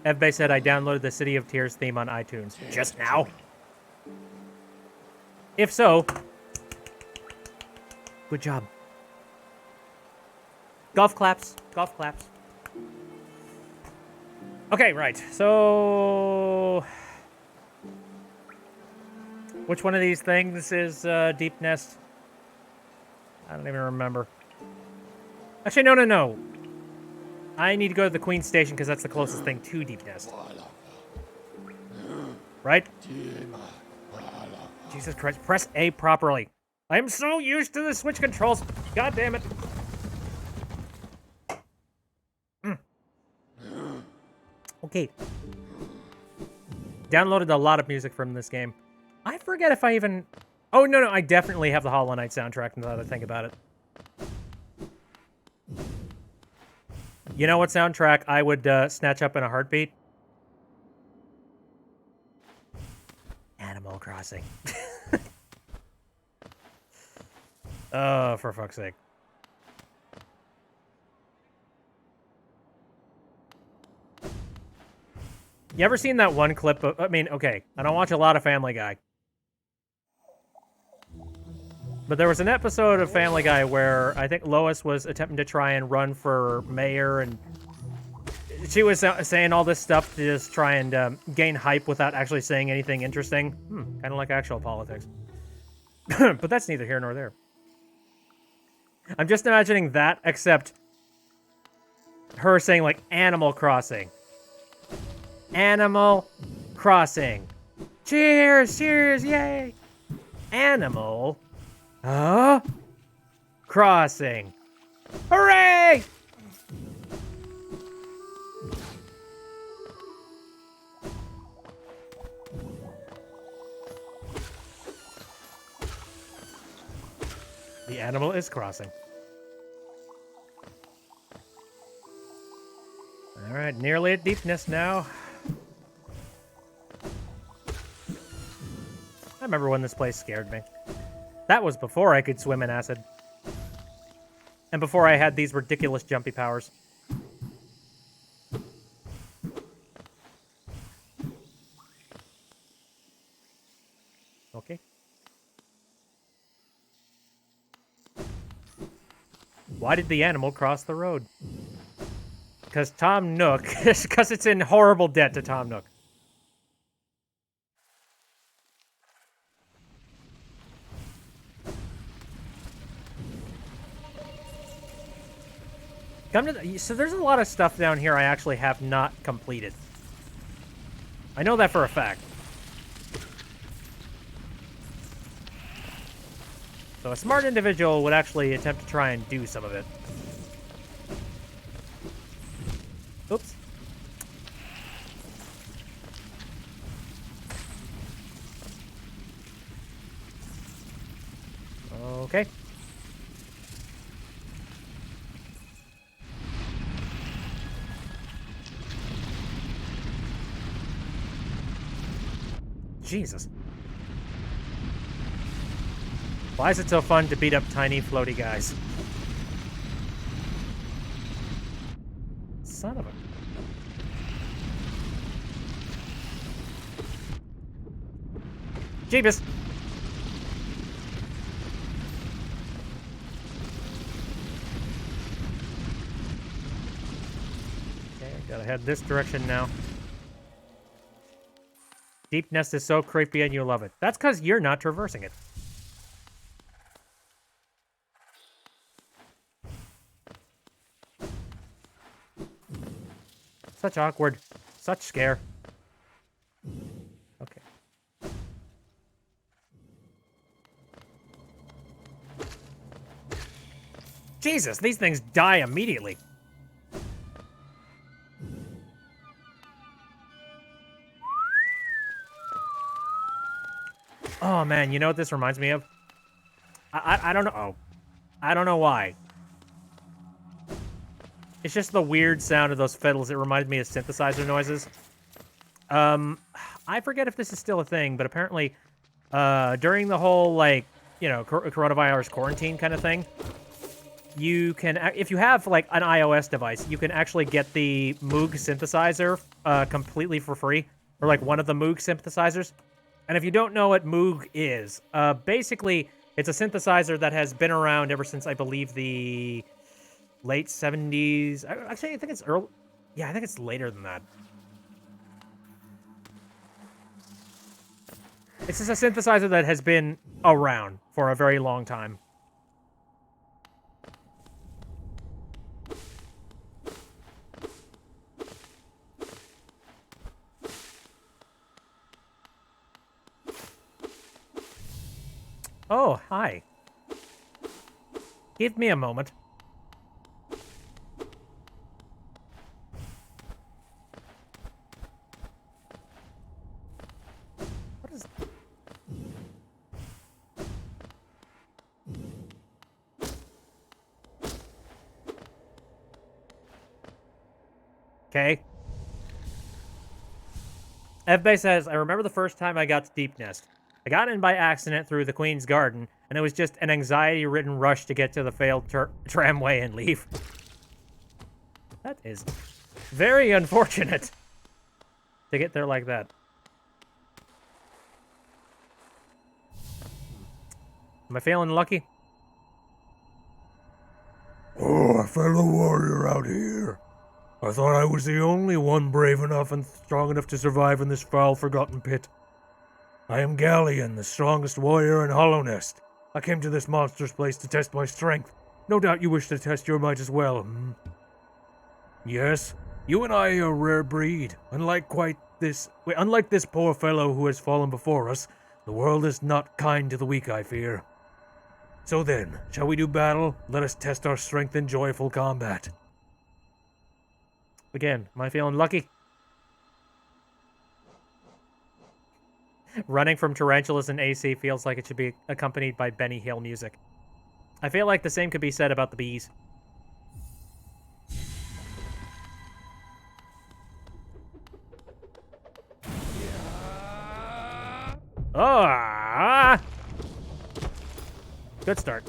FBay said I downloaded the City of Tears theme on iTunes. Just now? If so, good job. Golf claps. Golf claps. Okay, right. So, which one of these things is Deep Nest? I don't even remember. Actually, no. I need to go to the Queen Station because that's the closest thing to Deep Nest. Right? Jesus Christ. Press A properly. I'm so used to the Switch controls. God damn it. Okay. Downloaded a lot of music from this game. I forget if I even... Oh, no, I definitely have the Hollow Knight soundtrack now that I think about it. You know what soundtrack I would snatch up in a heartbeat? Animal Crossing. Oh, for fuck's sake. You ever seen that one clip of... I mean, okay, I don't watch a lot of Family Guy. But there was an episode of Family Guy where I think Lois was attempting to try and run for mayor, and she was saying all this stuff to just try and gain hype without actually saying anything interesting. Kind of like actual politics. But that's neither here nor there. I'm just imagining that, except her saying, like, Animal Crossing. Animal Crossing. Cheers, cheers, yay. Animal Crossing. Hooray! The animal is crossing. All right, nearly at deepness now. I remember when this place scared me. That was before I could swim in acid. And before I had these ridiculous jumpy powers. Okay. Why did the animal cross the road? Because Tom Nook. Because it's in horrible debt to Tom Nook. So there's a lot of stuff down here I actually have not completed. I know that for a fact. So a smart individual would actually attempt to try and do some of it. Oops. Jesus. Why is it so fun to beat up tiny, floaty guys? Son of a... Jeebus! Okay, gotta head this direction now. Deep Nest is so creepy and you love it. That's because you're not traversing it. Such awkward. Such scare. Okay. Jesus, these things die immediately. Oh, man, you know what this reminds me of? I don't know. Oh. I don't know why. It's just the weird sound of those fiddles. It reminded me of synthesizer noises. I forget if this is still a thing, but apparently, during the whole, like, you know, coronavirus quarantine kind of thing, you can, if you have, like, an iOS device, you can actually get the Moog synthesizer completely for free, or, like, one of the Moog synthesizers. And if you don't know what Moog is, basically, it's a synthesizer that has been around ever since, I believe, the late 70s. Actually, I think it's early. Yeah, I think it's later than that. It's just a synthesizer that has been around for a very long time. Oh, hi. Give me a moment. What is... Okay. FBay says, I remember the first time I got to Deep Nest. I got in by accident through the Queen's Garden, and it was just an anxiety-ridden rush to get to the failed tramway and leave. That is very unfortunate to get there like that. Am I feeling lucky? Oh, a fellow warrior out here. I thought I was the only one brave enough and strong enough to survive in this foul, forgotten pit. I am Galleon, the strongest warrior in Hollow Nest. I came to this monster's place to test my strength. No doubt you wish to test your might as well, hmm? Yes, you and I are a rare breed. Unlike this poor fellow who has fallen before us, the world is not kind to the weak, I fear. So then, shall we do battle? Let us test our strength in joyful combat. Again, am I feeling lucky? Running from tarantulas in AC feels like it should be accompanied by Benny Hill music. I feel like the same could be said about the bees. Ah! Good start.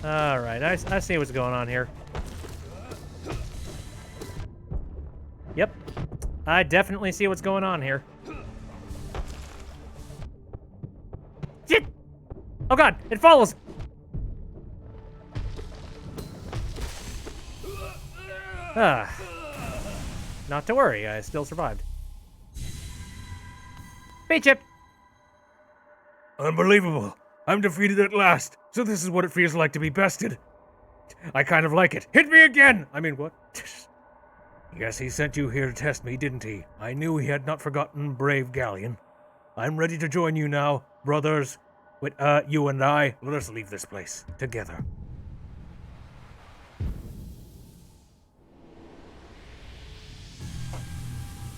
All right, I see what's going on here. Yep, I definitely see what's going on here. Shit! Oh god, it follows! Ah. Not to worry, I still survived. Bait chip! Unbelievable. I'm defeated at last. So this is what it feels like to be bested. I kind of like it. Hit me again! I mean, what? Yes, he sent you here to test me, didn't he? I knew he had not forgotten brave Galleon. I'm ready to join you now, brothers. With, you and I, let us leave this place together.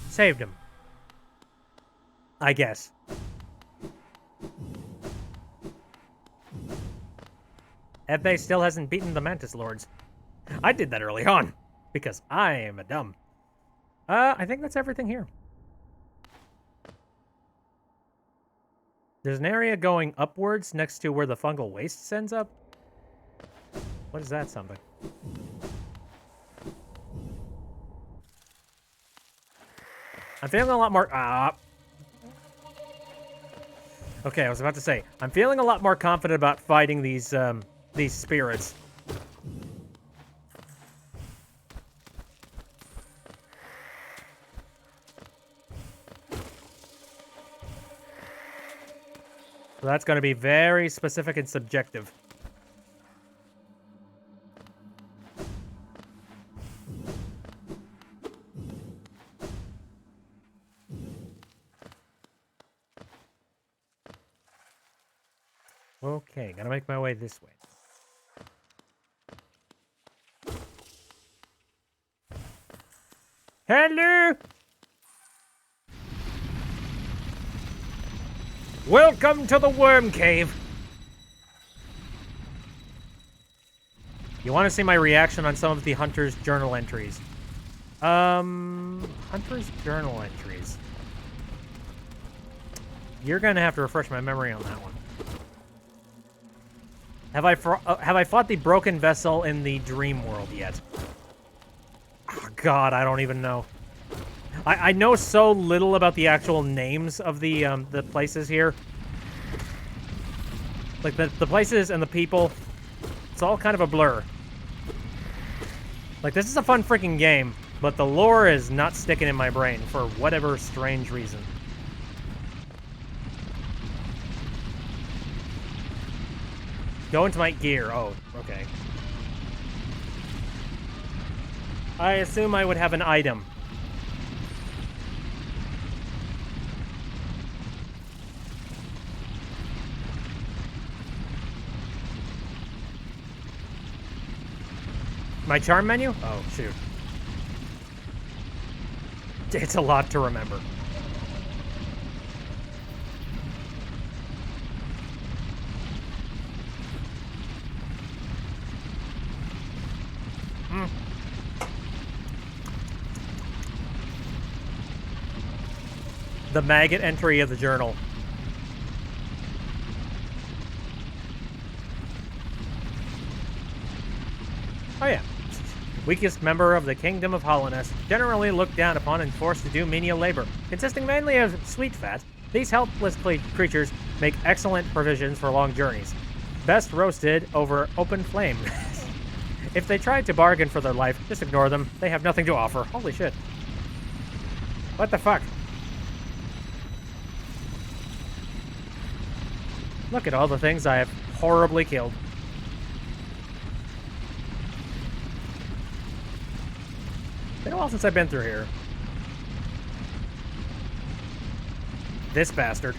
Saved him. I guess. Ebbe still hasn't beaten the Mantis Lords. I did that early on, because I am a dumb. I think that's everything here. There's an area going upwards next to where the fungal waste ends up. What is that something? I'm feeling a lot more... Okay, I was about to say, I'm feeling a lot more confident about fighting these spirits. So that's going to be very specific and subjective. Okay, gotta make my way this way. Hello! Welcome to the Worm Cave! You want to see my reaction on some of the Hunter's journal entries? Hunter's journal entries. You're gonna have to refresh my memory on that one. Have I fought the broken vessel in the dream world yet? Oh, God, I don't even know. I know so little about the actual names of the places here. Like the places and the people. It's all kind of a blur. Like, this is a fun freaking game, but the lore is not sticking in my brain for whatever strange reason. Go into my gear. Oh, okay. I assume I would have an item. My charm menu? Oh, shoot. It's a lot to remember. The maggot entry of the journal. Oh yeah. Weakest member of the Kingdom of Hollowness, generally looked down upon and forced to do menial labor. Consisting mainly of sweet fat, these helpless creatures make excellent provisions for long journeys. Best roasted over open flame. If they tried to bargain for their life, just ignore them. They have nothing to offer. Holy shit. What the fuck? Look at all the things I have horribly killed. Been a while since I've been through here. This bastard.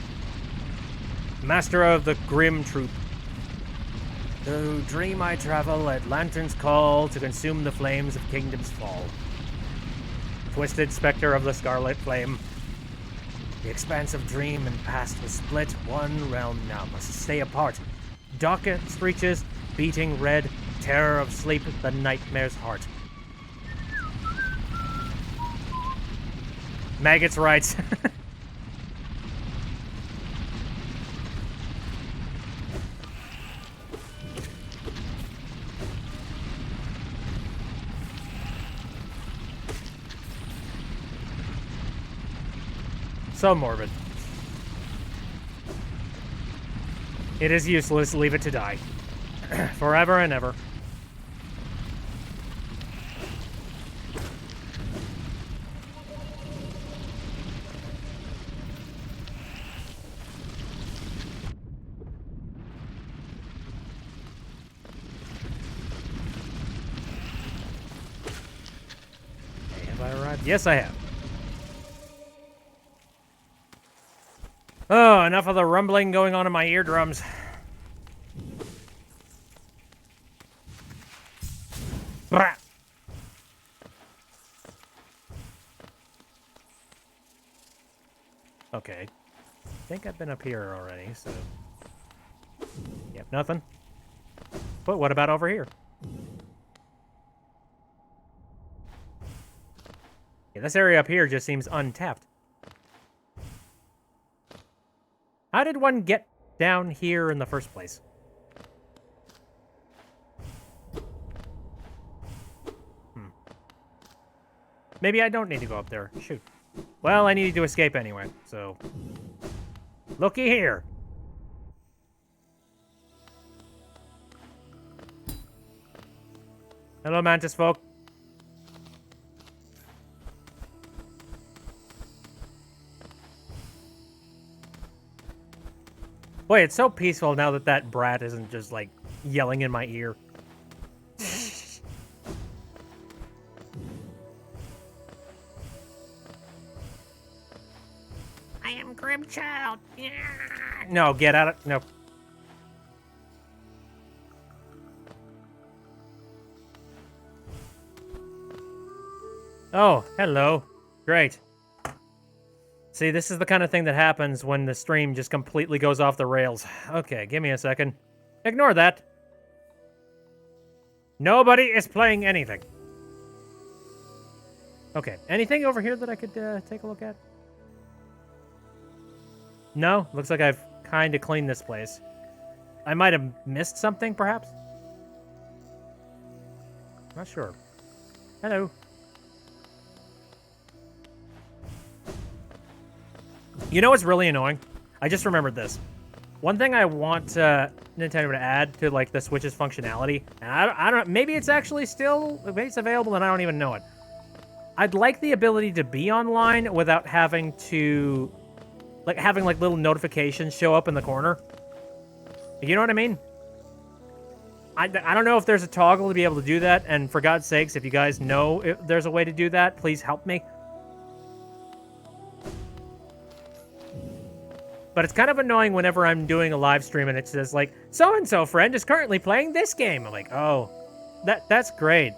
Master of the Grim Troop. Through dream I travel at lantern's call to consume the flames of kingdom's fall. Twisted specter of the scarlet flame. The expanse of dream and past was split. One realm now must stay apart. Docket screeches, beating red, terror of sleep, the nightmare's heart. Maggots rights. So morbid. It is useless. Leave it to die. Forever and ever. Have I arrived? Yes, I have. Oh, enough of the rumbling going on in my eardrums. Blah. Okay. I think I've been up here already, so... Yep, nothing. But what about over here? Yeah, this area up here just seems untapped. How did one get down here in the first place? Maybe I don't need to go up there. Shoot. Well, I needed to escape anyway, so... Looky here. Hello, Mantis folk. Boy, it's so peaceful now that that brat isn't just, like, yelling in my ear. I am Grim Child. Yeah. No, get out of... No. Oh, hello. Great. See, this is the kind of thing that happens when the stream just completely goes off the rails. Okay, give me a second. Ignore that. Nobody is playing anything. Okay, anything over here that I could take a look at? No? Looks like I've kind of cleaned this place. I might have missed something, perhaps? Not sure. Hello. You know what's really annoying? I just remembered this. One thing I want Nintendo to add to like the Switch's functionality, and I don't, maybe it's actually still, maybe it's available and I don't even know it. I'd like the ability to be online without having to, like having like little notifications show up in the corner. You know what I mean? I don't know if there's a toggle to be able to do that, and for God's sakes, if you guys know if there's a way to do that, please help me. But it's kind of annoying whenever I'm doing a live stream and it says, like, so-and-so friend is currently playing this game. I'm like, oh, that's great.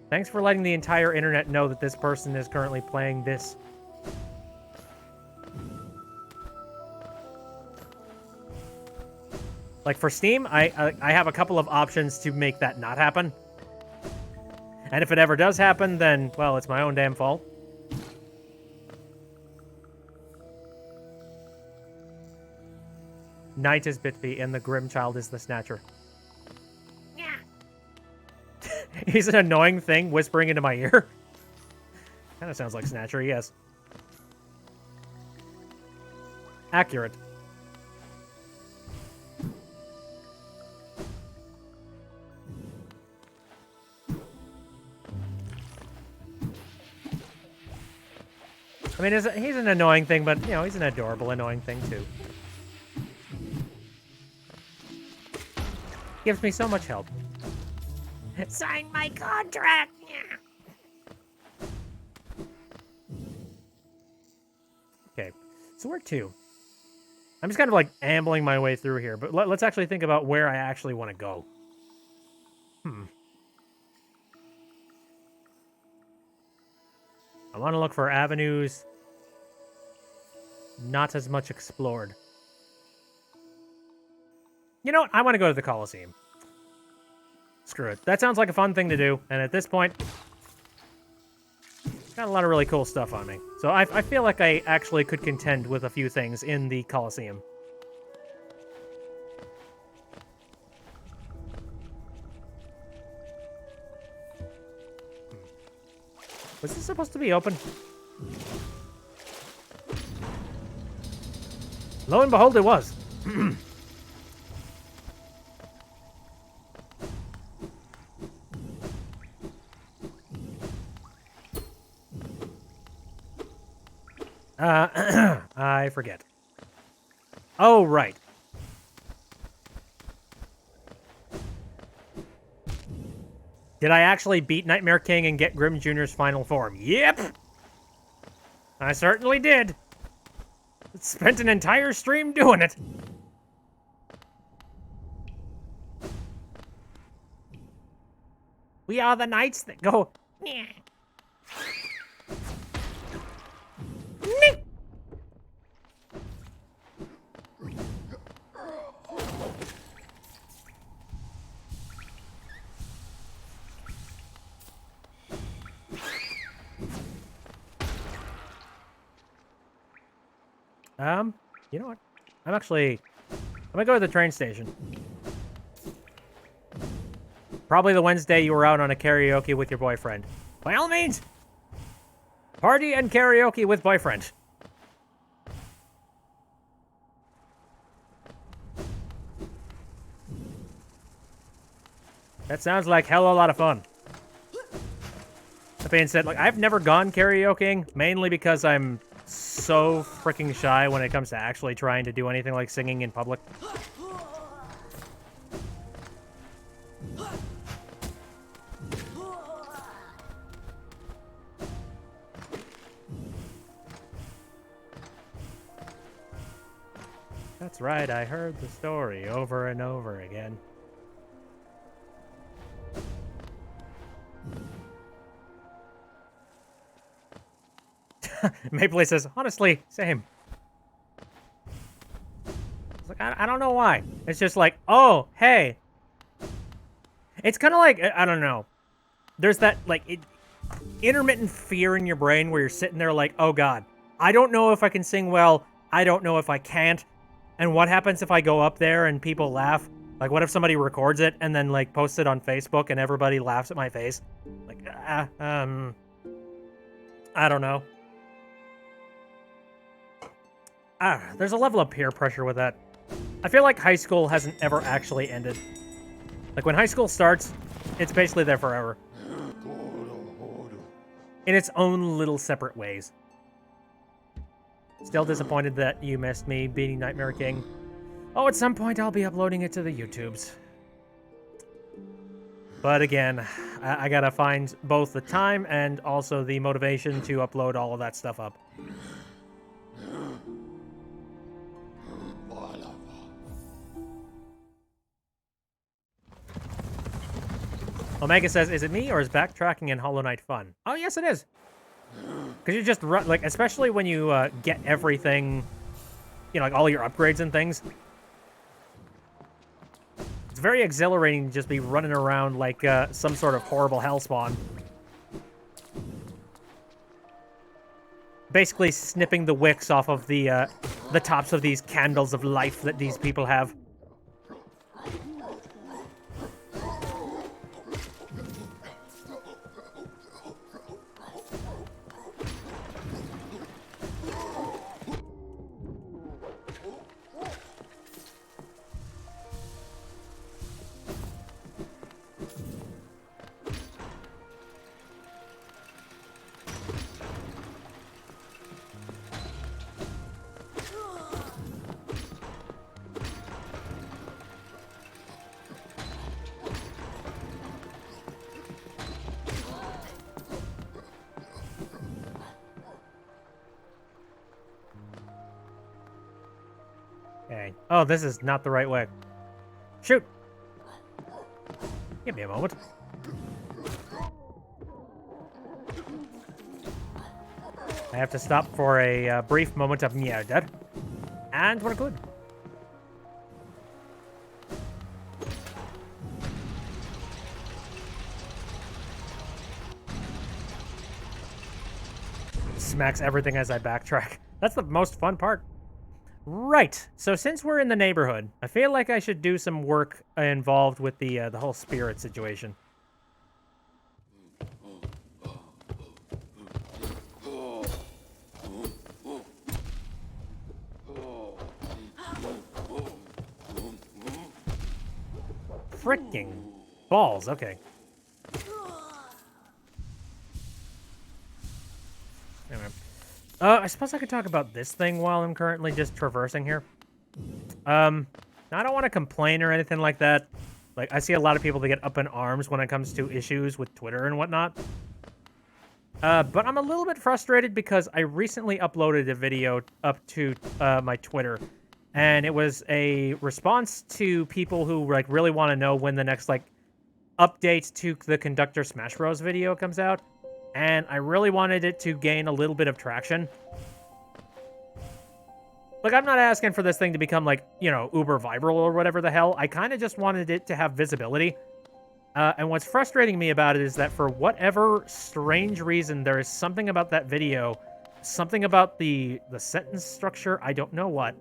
Thanks for letting the entire internet know that this person is currently playing this. Like, for Steam, I have a couple of options to make that not happen. And if it ever does happen, then, well, it's my own damn fault. Knight is Bitby, and the Grim Child is the Snatcher. Yeah. He's an annoying thing whispering into my ear. Kind of sounds like Snatcher, yes. Accurate. I mean, he's an annoying thing, but, you know, he's an adorable, annoying thing, too. Gives me so much help. Sign my contract! Yeah. Okay, so where to? I'm just kind of like ambling my way through here, but let's actually think about where I actually want to go. I want to look for avenues not as much explored. You know what? I want to go to the Coliseum. Screw it. That sounds like a fun thing to do, and at this point, got a lot of really cool stuff on me. So I feel like I actually could contend with a few things in the Coliseum. Was this supposed to be open? Lo and behold, it was. I forget. Oh, right. Did I actually beat Nightmare King and get Grim Jr.'s final form? Yep! I certainly did. Spent an entire stream doing it. We are the knights that go... You know what? I'm gonna go to the train station. Probably the Wednesday you were out on a karaoke with your boyfriend. By all means, party and karaoke with boyfriend. That sounds like hell a lot of fun. That being said, like, I've never gone karaokeing, mainly because I'm so freaking shy when it comes to actually trying to do anything like singing in public. That's right, I heard the story over and over again. Maple says, honestly, same. It's like, I don't know why. It's just like, oh, hey. It's kind of like, I don't know. There's that, like, intermittent fear in your brain where you're sitting there like, oh, God. I don't know if I can sing well. I don't know if I can't. And what happens if I go up there and people laugh? Like, what if somebody records it and then, like, posts it on Facebook and everybody laughs at my face? Like, I don't know. There's a level of peer pressure with that. I feel like high school hasn't ever actually ended. Like, when high school starts, it's basically there forever. In its own little separate ways. Still disappointed that you missed me beating Nightmare King. Oh, at some point I'll be uploading it to the YouTubes. But again, I gotta find both the time and also the motivation to upload all of that stuff up. Omega says, is it me or is backtracking in Hollow Knight fun? Oh, yes, it is. Because you just run, like, especially when you get everything, you know, like all your upgrades and things. It's very exhilarating to just be running around like some sort of horrible hellspawn. Basically snipping the wicks off of the tops of these candles of life that these people have. Okay. Oh, this is not the right way. Shoot! Give me a moment. I have to stop for a brief moment of murder. And we're good. Smacks everything as I backtrack. That's the most fun part. Right. So since we're in the neighborhood, I feel like I should do some work involved with the whole spirit situation. Fricking balls. Okay. Anyway. I suppose I could talk about this thing while I'm currently just traversing here. I don't want to complain or anything like that. Like, I see a lot of people that get up in arms when it comes to issues with Twitter and whatnot. But I'm a little bit frustrated because I recently uploaded a video up to my Twitter. And it was a response to people who, like, really want to know when the next, like, update to the Conductor Smash Bros. Video comes out. And I really wanted it to gain a little bit of traction. Like, I'm not asking for this thing to become, like, you know, uber viral or whatever the hell. I kind of just wanted it to have visibility. And what's frustrating me about it is that for whatever strange reason, there is something about that video something about the sentence structure. I don't know what.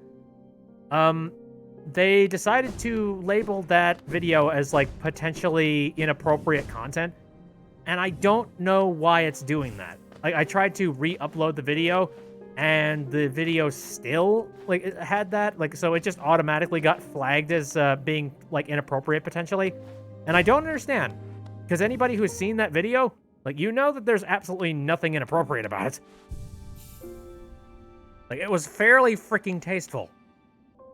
They decided to label that video as like potentially inappropriate content, and I don't know why it's doing that. Like, I tried to re-upload the video, and the video still like it had that, like, so it just automatically got flagged as being like inappropriate potentially, and I don't understand, because anybody who's seen that video, like, you know that there's absolutely nothing inappropriate about it. Like, it was fairly freaking tasteful.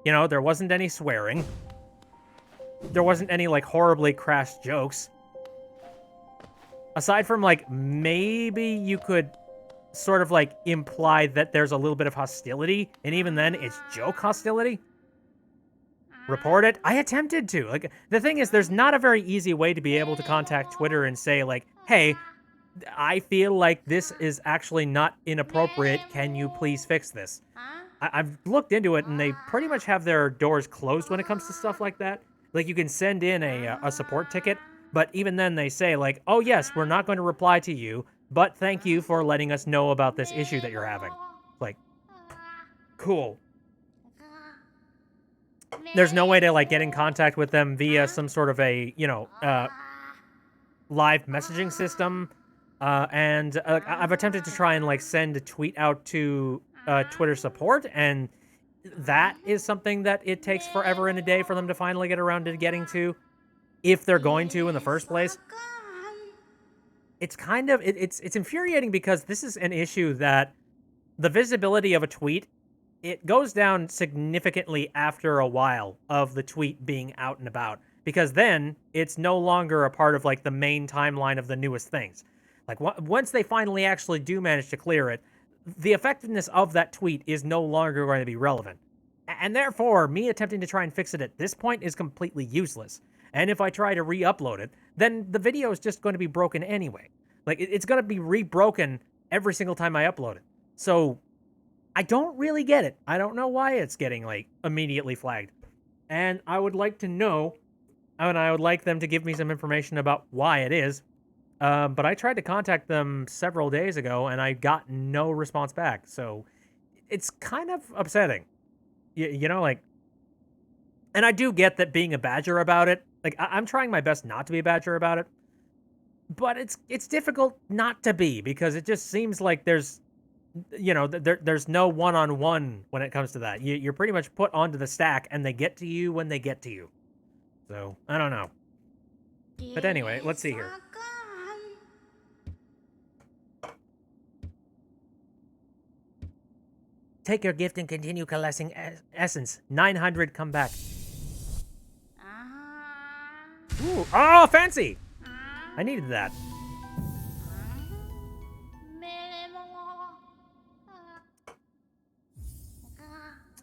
You know, there wasn't any swearing. There wasn't any, like, horribly crass jokes. Aside from, like, maybe you could sort of, like, imply that there's a little bit of hostility, and even then, it's joke hostility. Report it? I attempted to. Like, the thing is, there's not a very easy way to be able to contact Twitter and say, like, hey, I feel like this is actually not inappropriate. Can you please fix this? I've looked into it, and they pretty much have their doors closed when it comes to stuff like that. Like, you can send in a support ticket, but even then they say, like, oh, yes, we're not going to reply to you, but thank you for letting us know about this issue that you're having. Like, cool. There's no way to, like, get in contact with them via some sort of a, you know, live messaging system. And I've attempted to try and, like, send a tweet out to Twitter support, and that is something that it takes forever and a day for them to finally get around to getting to, if they're going to in the first place. It's kind of, it's infuriating, because this is an issue that the visibility of a tweet, it goes down significantly after a while of the tweet being out and about, because then it's no longer a part of, like, the main timeline of the newest things. Like, once they finally actually do manage to clear it, the effectiveness of that tweet is no longer going to be relevant. And therefore, me attempting to try and fix it at this point is completely useless. And if I try to re-upload it, then the video is just going to be broken anyway. Like, it's going to be re-broken every single time I upload it. So, I don't really get it. I don't know why it's getting, like, immediately flagged. And I would like to know, and I would like them to give me some information about why it is. But I tried to contact them several days ago, and I got no response back. So it's kind of upsetting. You know, like, and I do get that being a badger about it. Like, I'm trying my best not to be a badger about it. But it's difficult not to be, because it just seems like there's, you know, there's no one-on-one when it comes to that. You're pretty much put onto the stack, and they get to you when they get to you. So, I don't know. But anyway, let's see here. Take your gift and continue collecting essence. 900, come back. Ooh, oh, fancy! I needed that.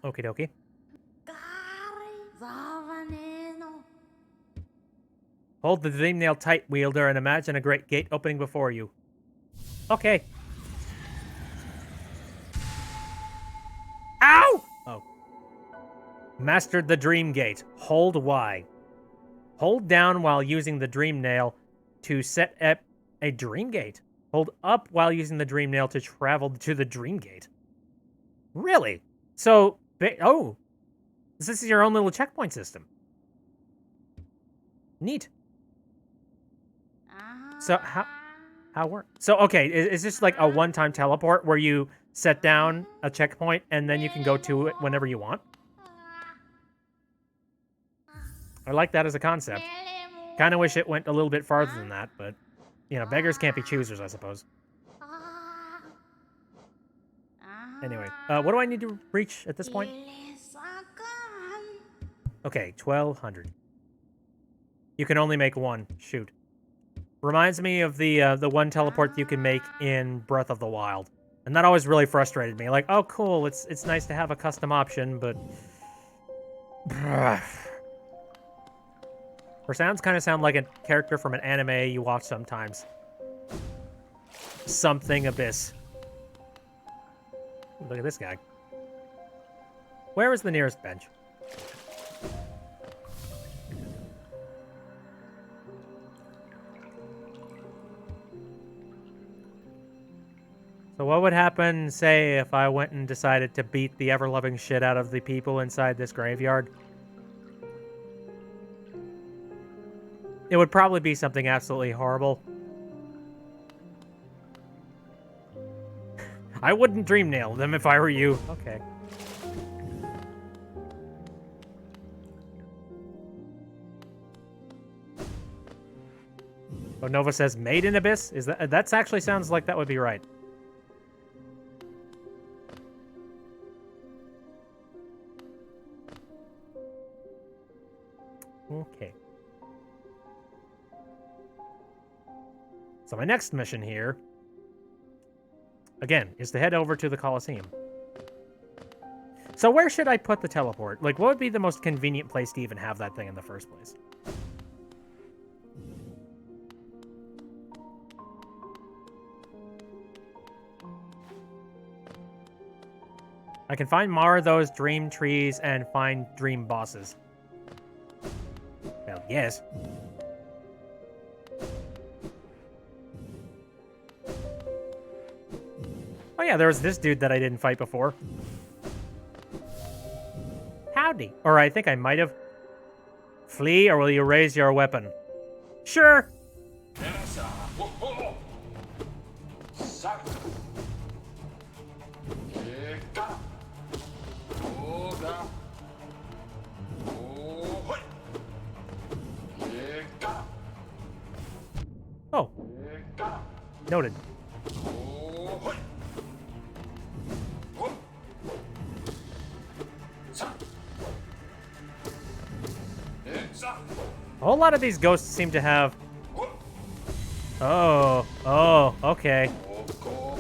Okie dokie. Hold the dream nail tight, wielder, and imagine a great gate opening before you. Okay. Ow! Oh. Mastered the dream gate. Hold Y. Hold down while using the dream nail to set up a dream gate. Hold up while using the dream nail to travel to the dream gate. Really? So, oh. This is your own little checkpoint system. Neat. So, how work? So, okay, is this like a one-time teleport where you set down a checkpoint and then you can go to it whenever you want? I like that as a concept. Kind of wish it went a little bit farther than that, but, you know, beggars can't be choosers, I suppose. Anyway, what do I need to reach at this point? Okay, 1,200. You can only make one. Shoot. Reminds me of the one teleport you can make in Breath of the Wild. And that always really frustrated me. Like, oh, cool, it's nice to have a custom option, but... Her sounds kind of sound like a character from an anime you watch sometimes. Something Abyss. Ooh, look at this guy. Where is the nearest bench? So So what would happen, say, if I went and decided to beat the ever-loving shit out of the people inside this graveyard? It would probably be something absolutely horrible. I wouldn't dream nail them if I were you. Okay. Oh, Nova says Made in Abyss? Is that actually sounds like that would be right. Okay. So my next mission here, again, is to head over to the Colosseum. So where should I put the teleport? Like, what would be the most convenient place to even have that thing in the first place? I can find those dream trees and find dream bosses. Well, yes. Oh yeah, there was this dude that I didn't fight before. Howdy. Or I think I might have. Flee, or will you raise your weapon? Sure. Oh. Noted. A whole lot of these ghosts seem to have... Oh, okay.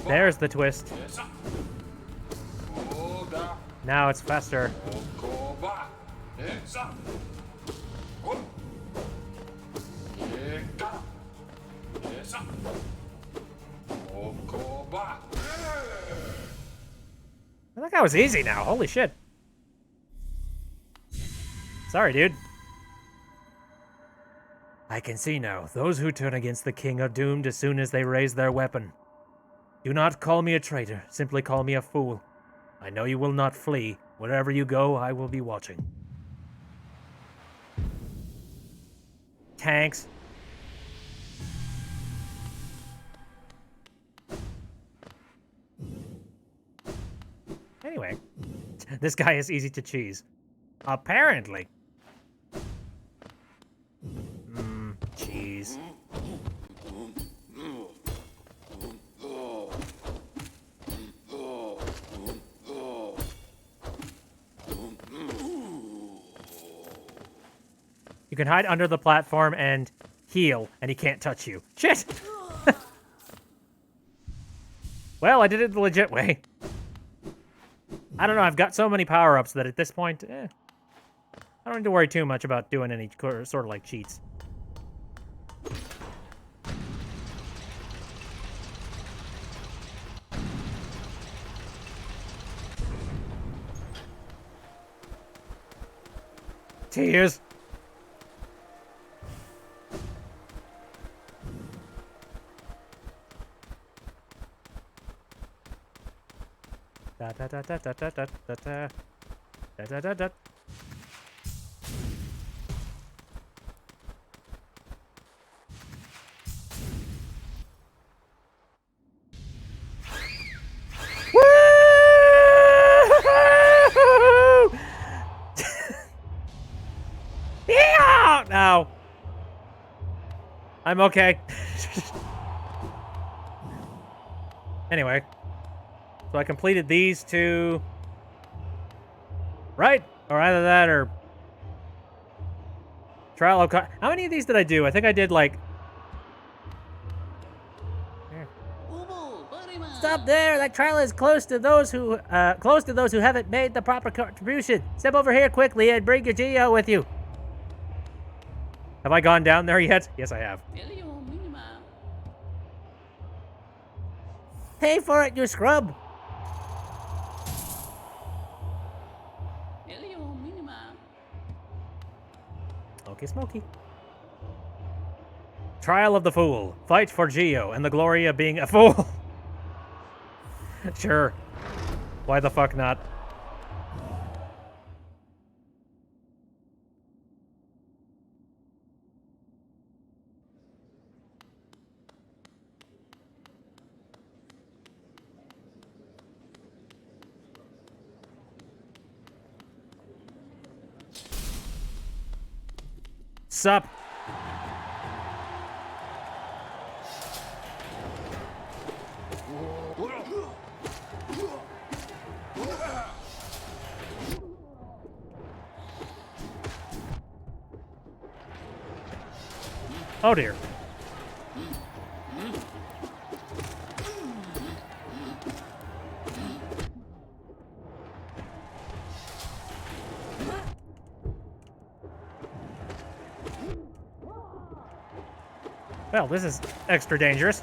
There's the twist. Now it's faster. That guy was easy now. Holy shit. Sorry, dude. I can see now. Those who turn against the king are doomed as soon as they raise their weapon. Do not call me a traitor. Simply call me a fool. I know you will not flee. Wherever you go, I will be watching. Tanks. Anyway, this guy is easy to cheese. Apparently. Cheese. You can hide under the platform and heal, and he can't touch you. Shit! Well, I did it the legit way. I don't know, I've got so many power-ups that at this point, I don't need to worry too much about doing any sort of like cheats. Tears. Da da da da da da da da da da da da da. Yeah! No. I'm okay. Anyway. So I completed these two. Right? Or either that or... Trial of... How many of these did I do? I think I did like... Stop there! That trial is close to those who haven't made the proper contribution. Step over here quickly and bring your Geo with you. Have I gone down there yet? Yes, I have. Pay for it, you scrub! Okay, Smokey. Trial of the Fool. Fight for Geo and the glory of being a fool. Sure. Why the fuck not? Sup? Oh dear. Well, this is extra dangerous.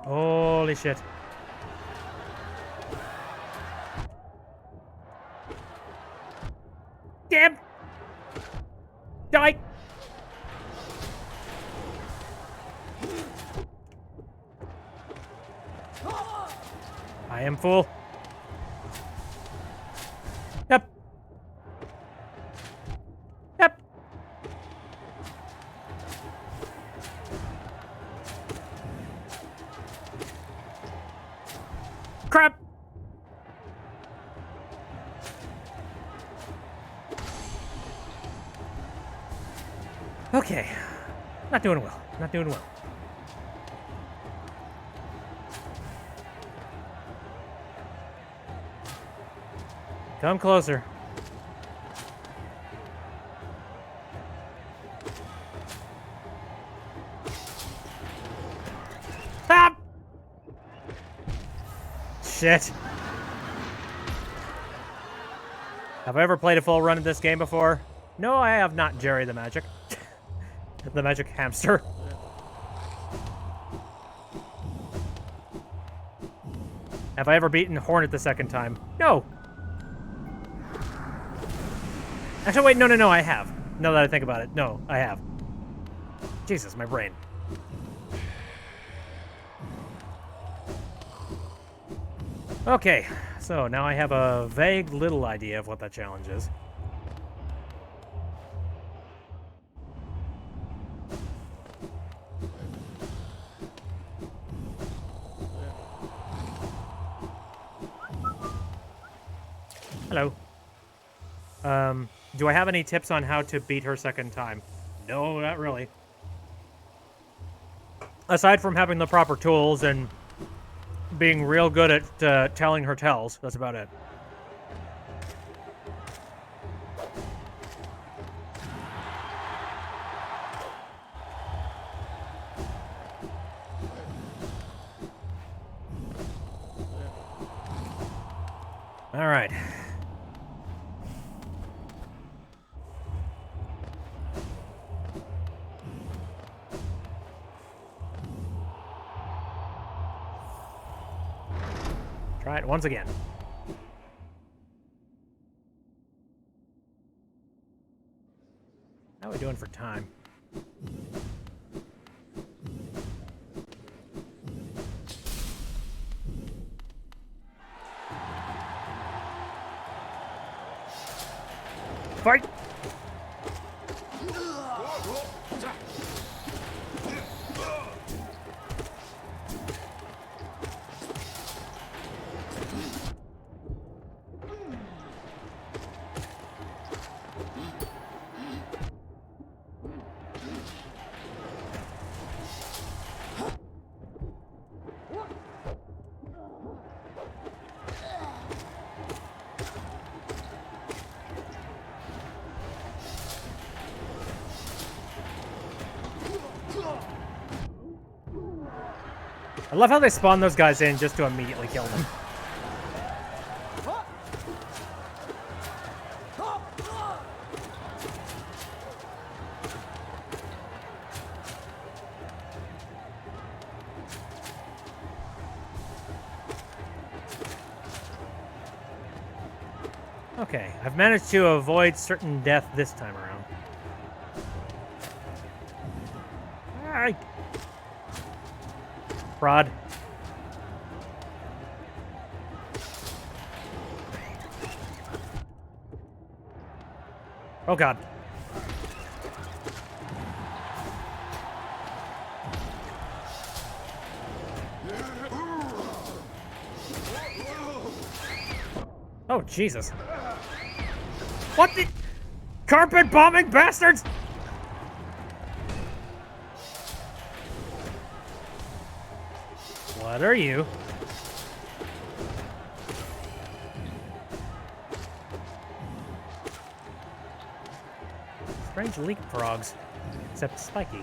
Holy shit. Damn! Die! I am full. Yep. Yep. Crap! Okay. Not doing well. Not doing well. Come closer. Ah! Shit. Have I ever played a full run of this game before? No, I have not, Jerry the Magic. The magic hamster. Have I ever beaten Hornet the second time? No. Actually, wait, no, I have. Now that I think about it, no, I have. Jesus, my brain. Okay, so now I have a vague little idea of what that challenge is. Hello. Do I have any tips on how to beat her second time? No, not really. Aside from having the proper tools and being real good at telling her tells, that's about it. All right. Try it once again. How are we doing for time? Fight! I love how they spawn those guys in just to immediately kill them. Okay, I've managed to avoid certain death this time around. Ay. Fraud. Oh god. Oh, Jesus. What the? Carpet bombing bastards! What are you? Strange leak frogs, except spiky.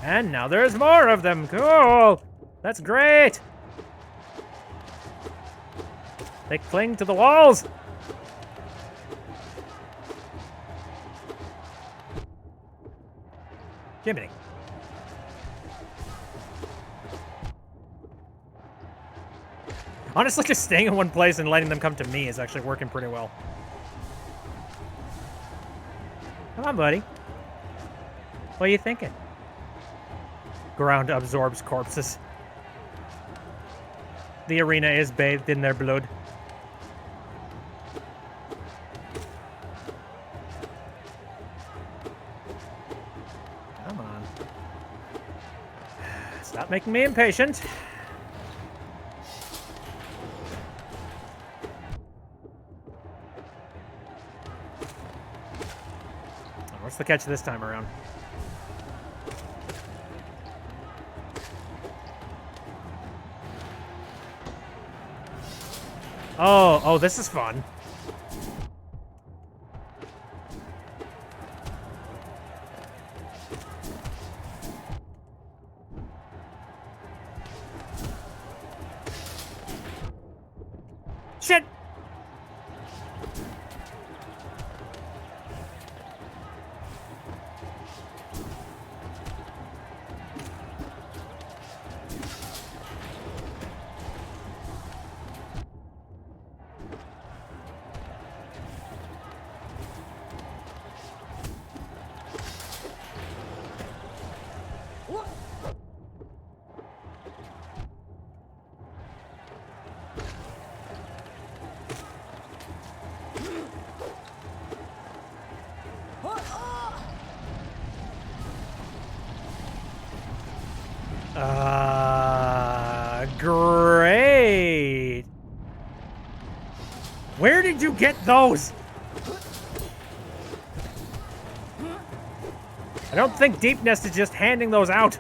And now there's more of them. Cool. That's great. They cling to the walls. Jiminy. Honestly, just staying in one place and letting them come to me is actually working pretty well. Come on, buddy. What are you thinking? Ground absorbs corpses. The arena is bathed in their blood. Come on. Stop making me impatient. What's the catch this time around? Oh, this is fun. Shit! Great. Where did you get those? I don't think Deep Nest is just handing those out.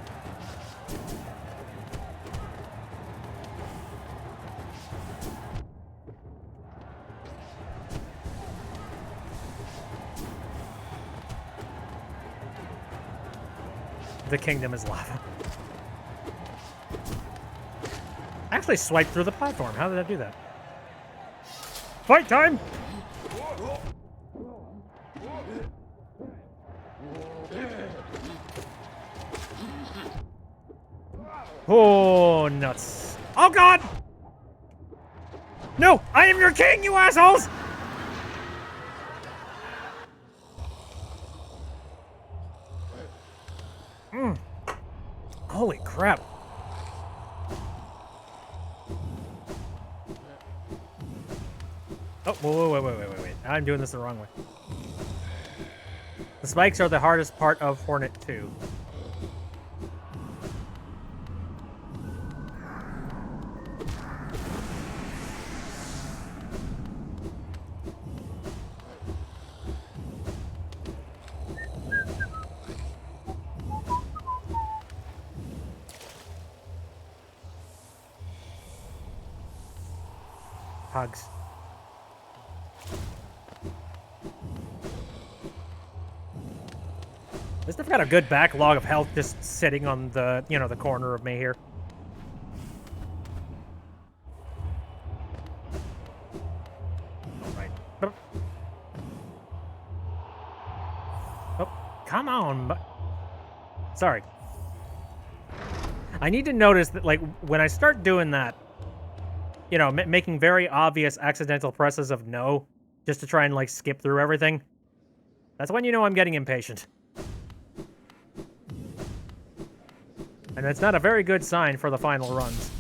The kingdom is lava. I actually swiped through the platform. How did I do that? Fight time! Oh, nuts. Oh, God! No! I am your king, you assholes! Holy crap. Oh, wait. I'm doing this the wrong way. The spikes are the hardest part of Hornet 2. Hugs. This stuff got a good backlog of health just sitting on the, the corner of me here. Right. Oh, come on. Sorry. I need to notice that, like, when I start doing that, you know, making very obvious accidental presses of no, just to try and, like, skip through everything. That's when you know I'm getting impatient. And it's not a very good sign for the final runs.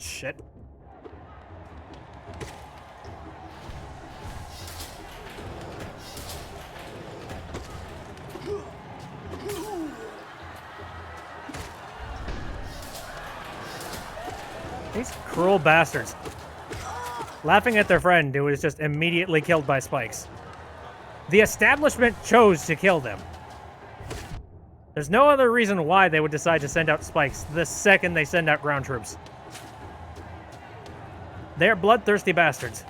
Shit. These cruel bastards. Laughing at their friend who was just immediately killed by spikes. The establishment chose to kill them. There's no other reason why they would decide to send out spikes the second they send out ground troops. They're bloodthirsty bastards.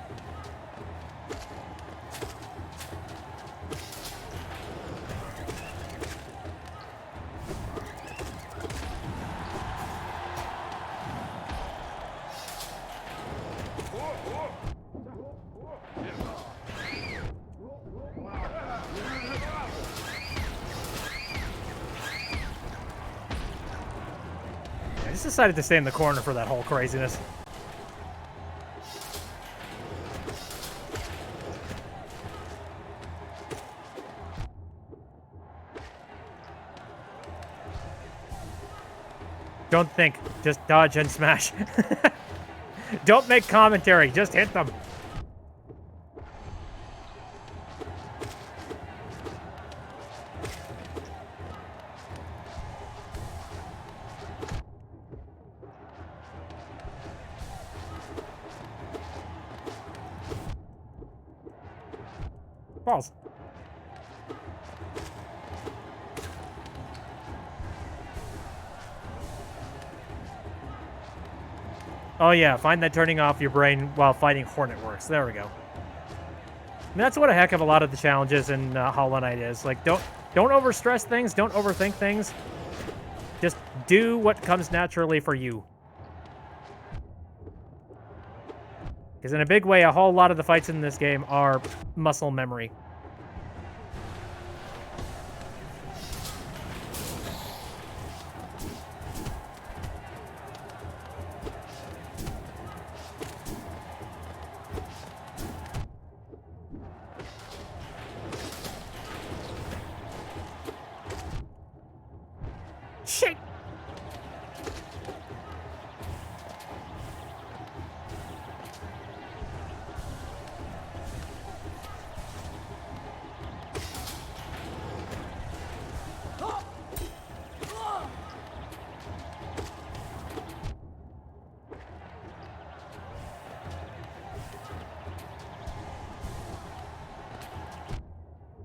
I just decided to stay in the corner for that whole craziness. Don't think, just dodge and smash. Don't make commentary, just hit them. Balls. Oh yeah, find that turning off your brain while fighting Hornet works. There we go. I mean, that's what a heck of a lot of the challenges in Hollow Knight is. Like, don't overstress things, don't overthink things. Just do what comes naturally for you. Because in a big way, a whole lot of the fights in this game are muscle memory. Shit!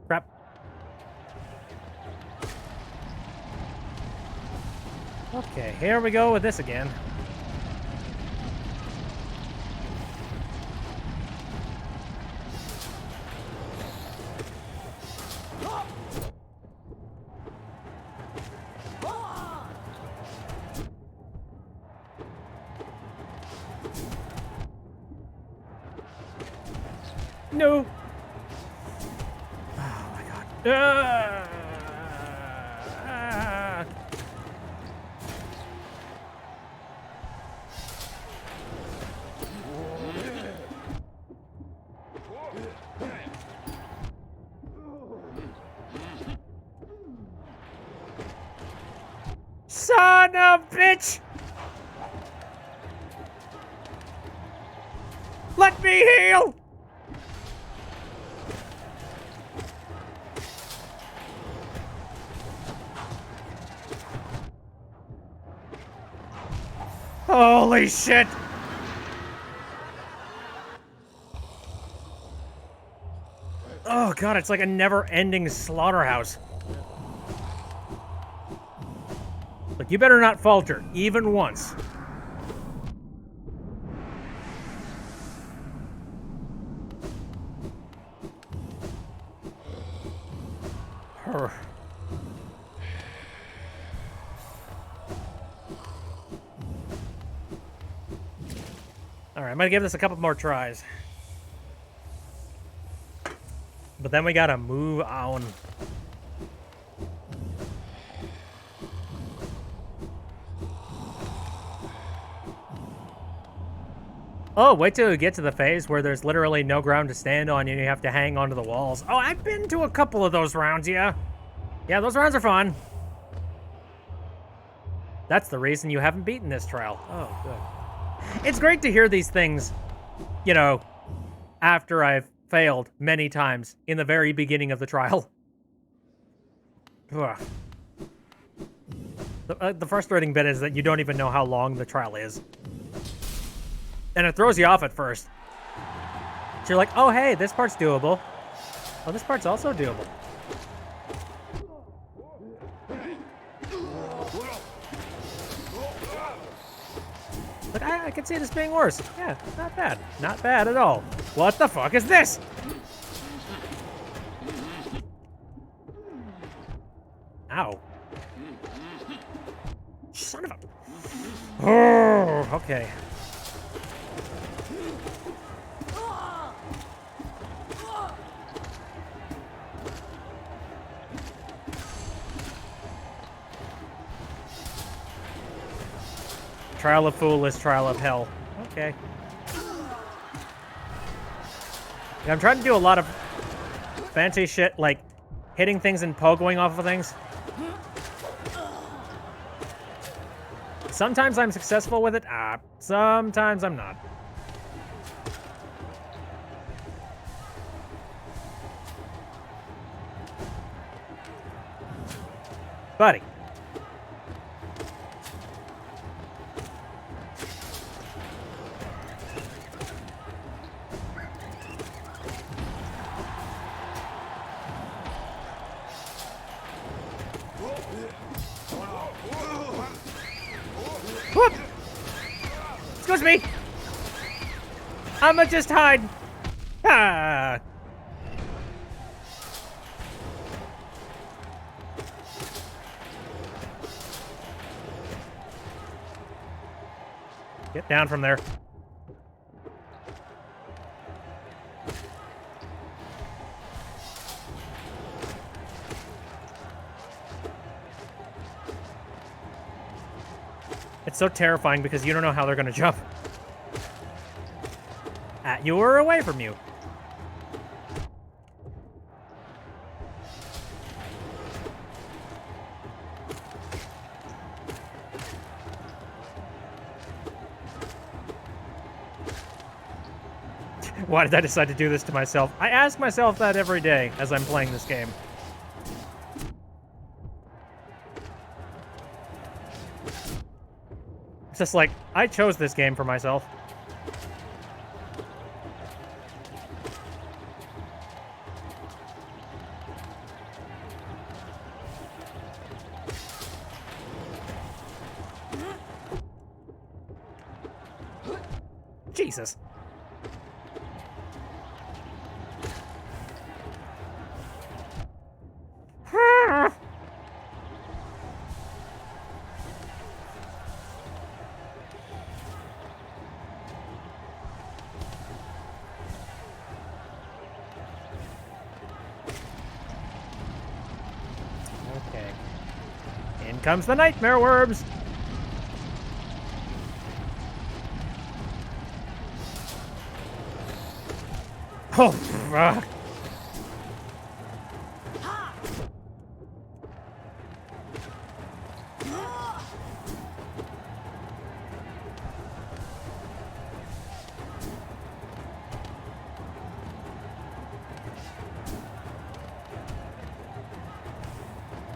Crap. Okay, here we go with this again. No! Oh my god. Son of a bitch! Let me heal! Holy shit! Oh god, it's like a never-ending slaughterhouse. Look, you better not falter, even once. All right, I'm gonna give this a couple more tries. But then we gotta move on. Oh, wait till we get to the phase where there's literally no ground to stand on and you have to hang onto the walls. Oh, I've been to a couple of those rounds, yeah. Yeah, those rounds are fun. That's the reason you haven't beaten this trial. Oh, good. It's great to hear these things, you know, after I've failed many times in the very beginning of the trial. Ugh. The frustrating bit is that you don't even know how long the trial is. And it throws you off at first. So you're like, oh, hey, this part's doable. Oh, this part's also doable. Look, I can see this being worse. Yeah, not bad. Not bad at all. What the fuck is this? Ow. Son of a... Oh, okay. Trial of Fool is Trial of Hell. Okay. Yeah, I'm trying to do a lot of fancy shit, like hitting things and pogoing off of things. Sometimes I'm successful with it. Sometimes I'm not. Buddy. Whoop! Excuse me! I'ma just hide. Ah! Get down from there. It's so terrifying because you don't know how they're gonna jump. At you or away from you. Why did I decide to do this to myself? I ask myself that every day as I'm playing this game. It's just like, I chose this game for myself. Jesus. Okay. In comes the nightmare worms. Oh, fuck.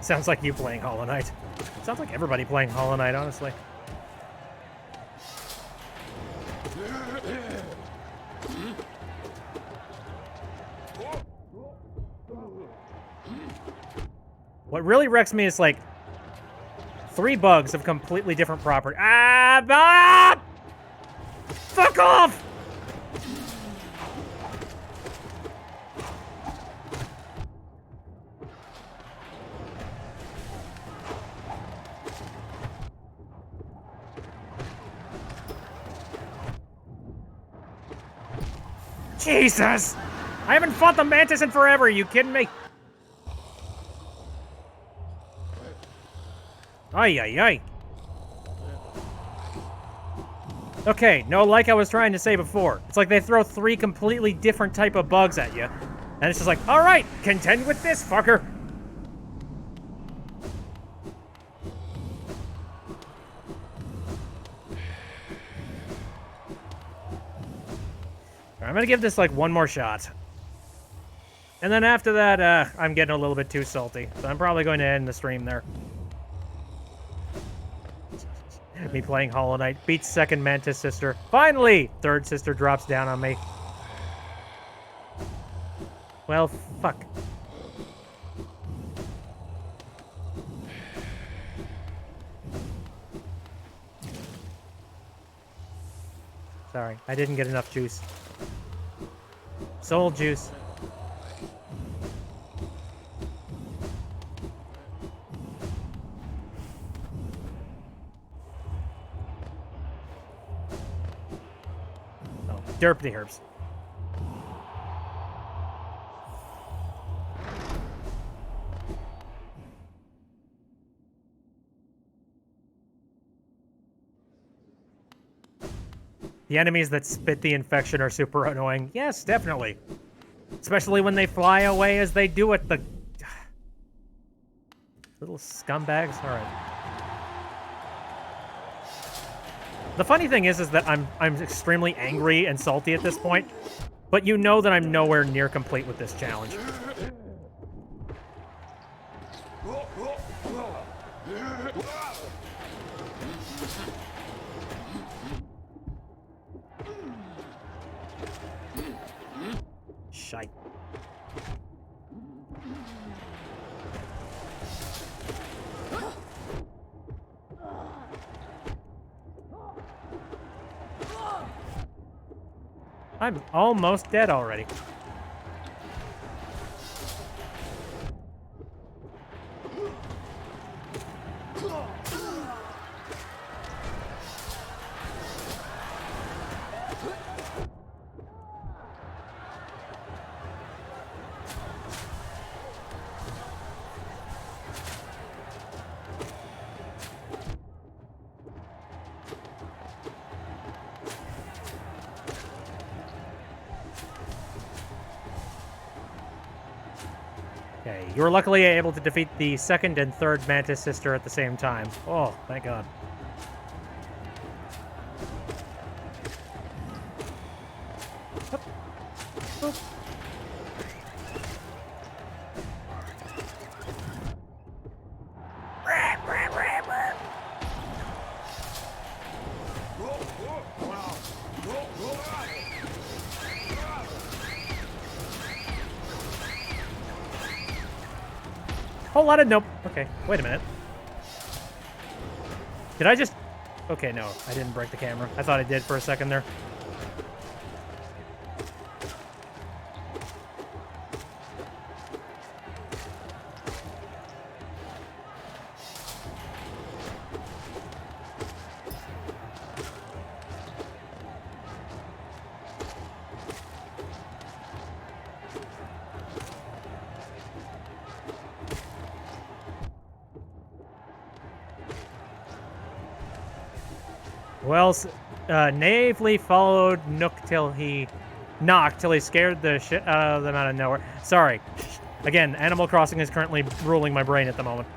Sounds like you playing Hollow Knight. Sounds like everybody playing Hollow Knight, honestly. What really wrecks me is, like, 3 bugs of completely different property. Ah! Fuck off! Jesus! I haven't fought the mantis in forever, are you kidding me? Ay, ay, ay. Okay, no, like I was trying to say before, it's like they throw 3 completely different type of bugs at you, and it's just like, alright, contend with this, fucker! I'm gonna give this like 1 more shot. And then after that, I'm getting a little bit too salty, so I'm probably going to end the stream there. Me playing Hollow Knight beats second Mantis sister. Finally! Third sister drops down on me. Well, fuck. Sorry, I didn't get enough juice. Soul juice. Oh, derp the herbs. The enemies that spit the infection are super annoying. Yes, definitely. Especially when they fly away as they do it. The little scumbags. All right. The funny thing is that I'm extremely angry and salty at this point, but you know that I'm nowhere near complete with this challenge. Shite. I'm almost dead already. Okay, you were luckily able to defeat the second and third Mantis sister at the same time. Oh, thank God. Hup. Boop. Whole lot of nope. Okay, wait a minute. Did I just... Okay, no, I didn't break the camera. I thought I did for a second there. Well, naively followed Nook till he knocked till he scared the shit out of them out of nowhere. Sorry. Again, Animal Crossing is currently ruling my brain at the moment.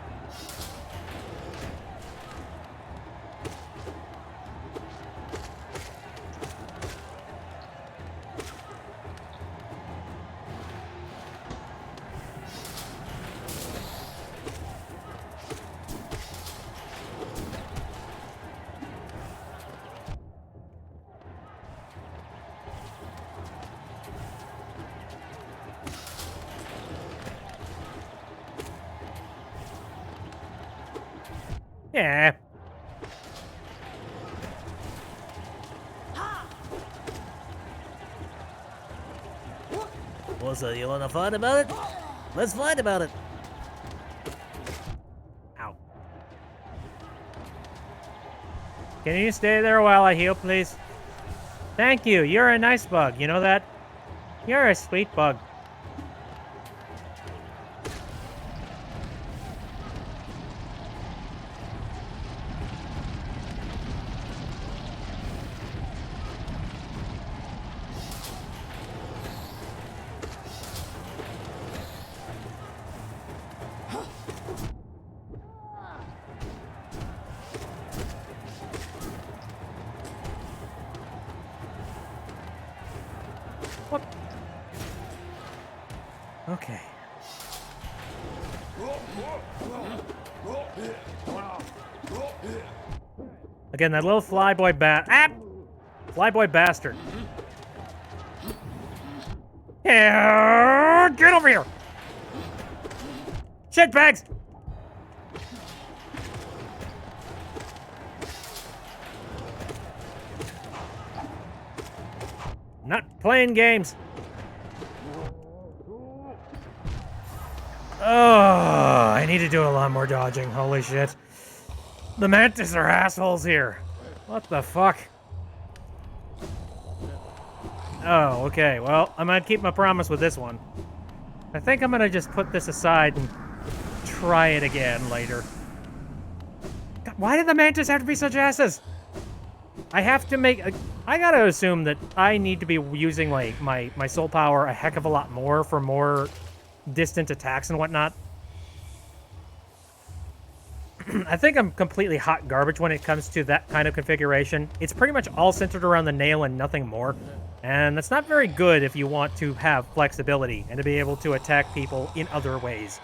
Yeah. Well, so you wanna fight about it? Let's fight about it. Ow. Can you stay there while I heal, please? Thank you. You're a nice bug. You know that? You're a sweet bug. What? Okay. Again, that little flyboy flyboy bastard. Yeah, get over here! Shit bags! Not playing games. Oh, I need to do a lot more dodging. Holy shit. The mantis are assholes here. What the fuck? Oh, okay. Well, I might keep my promise with this one. I think I'm gonna just put this aside and try it again later. God, why did the mantis have to be such asses? I have to make... I gotta assume that I need to be using, like, my soul power a heck of a lot more for more distant attacks and whatnot. I think I'm completely hot garbage when it comes to that kind of configuration. It's pretty much all centered around the nail and nothing more. And that's not very good if you want to have flexibility and to be able to attack people in other ways.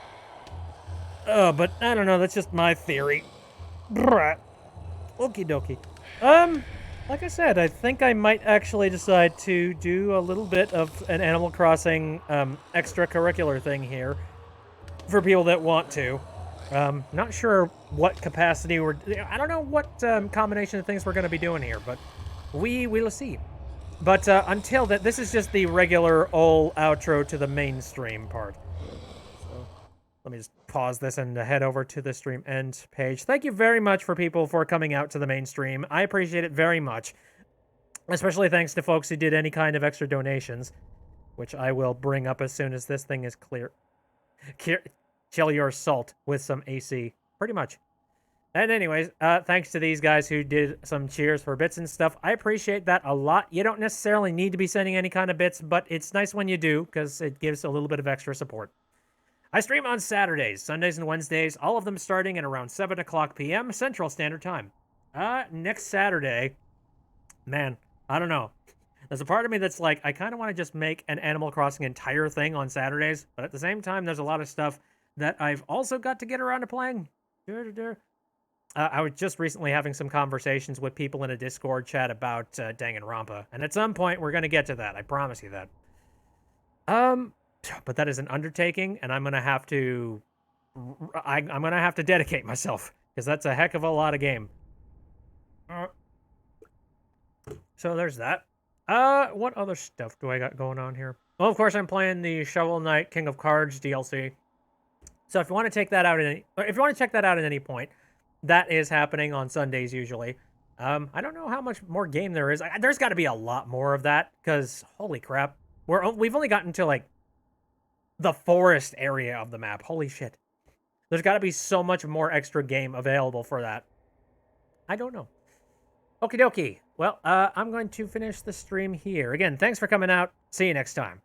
But I don't know, that's just my theory. Okie dokie. Like I said, I think I might actually decide to do a little bit of an Animal Crossing extracurricular thing here for people that want to. Not sure what capacity I don't know what combination of things we're going to be doing here, but we will see. But until that, this is just the regular old outro to the mainstream part. So let me just pause this and head over to the stream end page. Thank you very much for people for coming out to the mainstream. I appreciate it very much. Especially thanks to folks who did any kind of extra donations, which I will bring up as soon as this thing is clear. Chill your salt with some AC. Pretty much. And anyways, thanks to these guys who did some cheers for bits and stuff. I appreciate that a lot. You don't necessarily need to be sending any kind of bits, but it's nice when you do, because it gives a little bit of extra support. I stream on Saturdays, Sundays, and Wednesdays, all of them starting at around 7 o'clock p.m. Central Standard Time. Next Saturday, man, I don't know. There's a part of me that's like, I kind of want to just make an Animal Crossing entire thing on Saturdays, but at the same time, there's a lot of stuff that I've also got to get around to playing. I was just recently having some conversations with people in a Discord chat about Danganronpa, and at some point, we're going to get to that. I promise you that. But that is an undertaking, and I'm gonna have to dedicate myself, because that's a heck of a lot of game. So there's that. What other stuff do I got going on here? Well, of course, I'm playing the Shovel Knight King of Cards DLC. So if you want to check that out at any point, that is happening on Sundays usually. I don't know how much more game there is. There's got to be a lot more of that, because holy crap, we've only gotten to like the forest area of the map. Holy shit. There's got to be so much more extra game available for that. I don't know. Okie dokie. Well, I'm going to finish the stream here. Again, thanks for coming out. See you next time.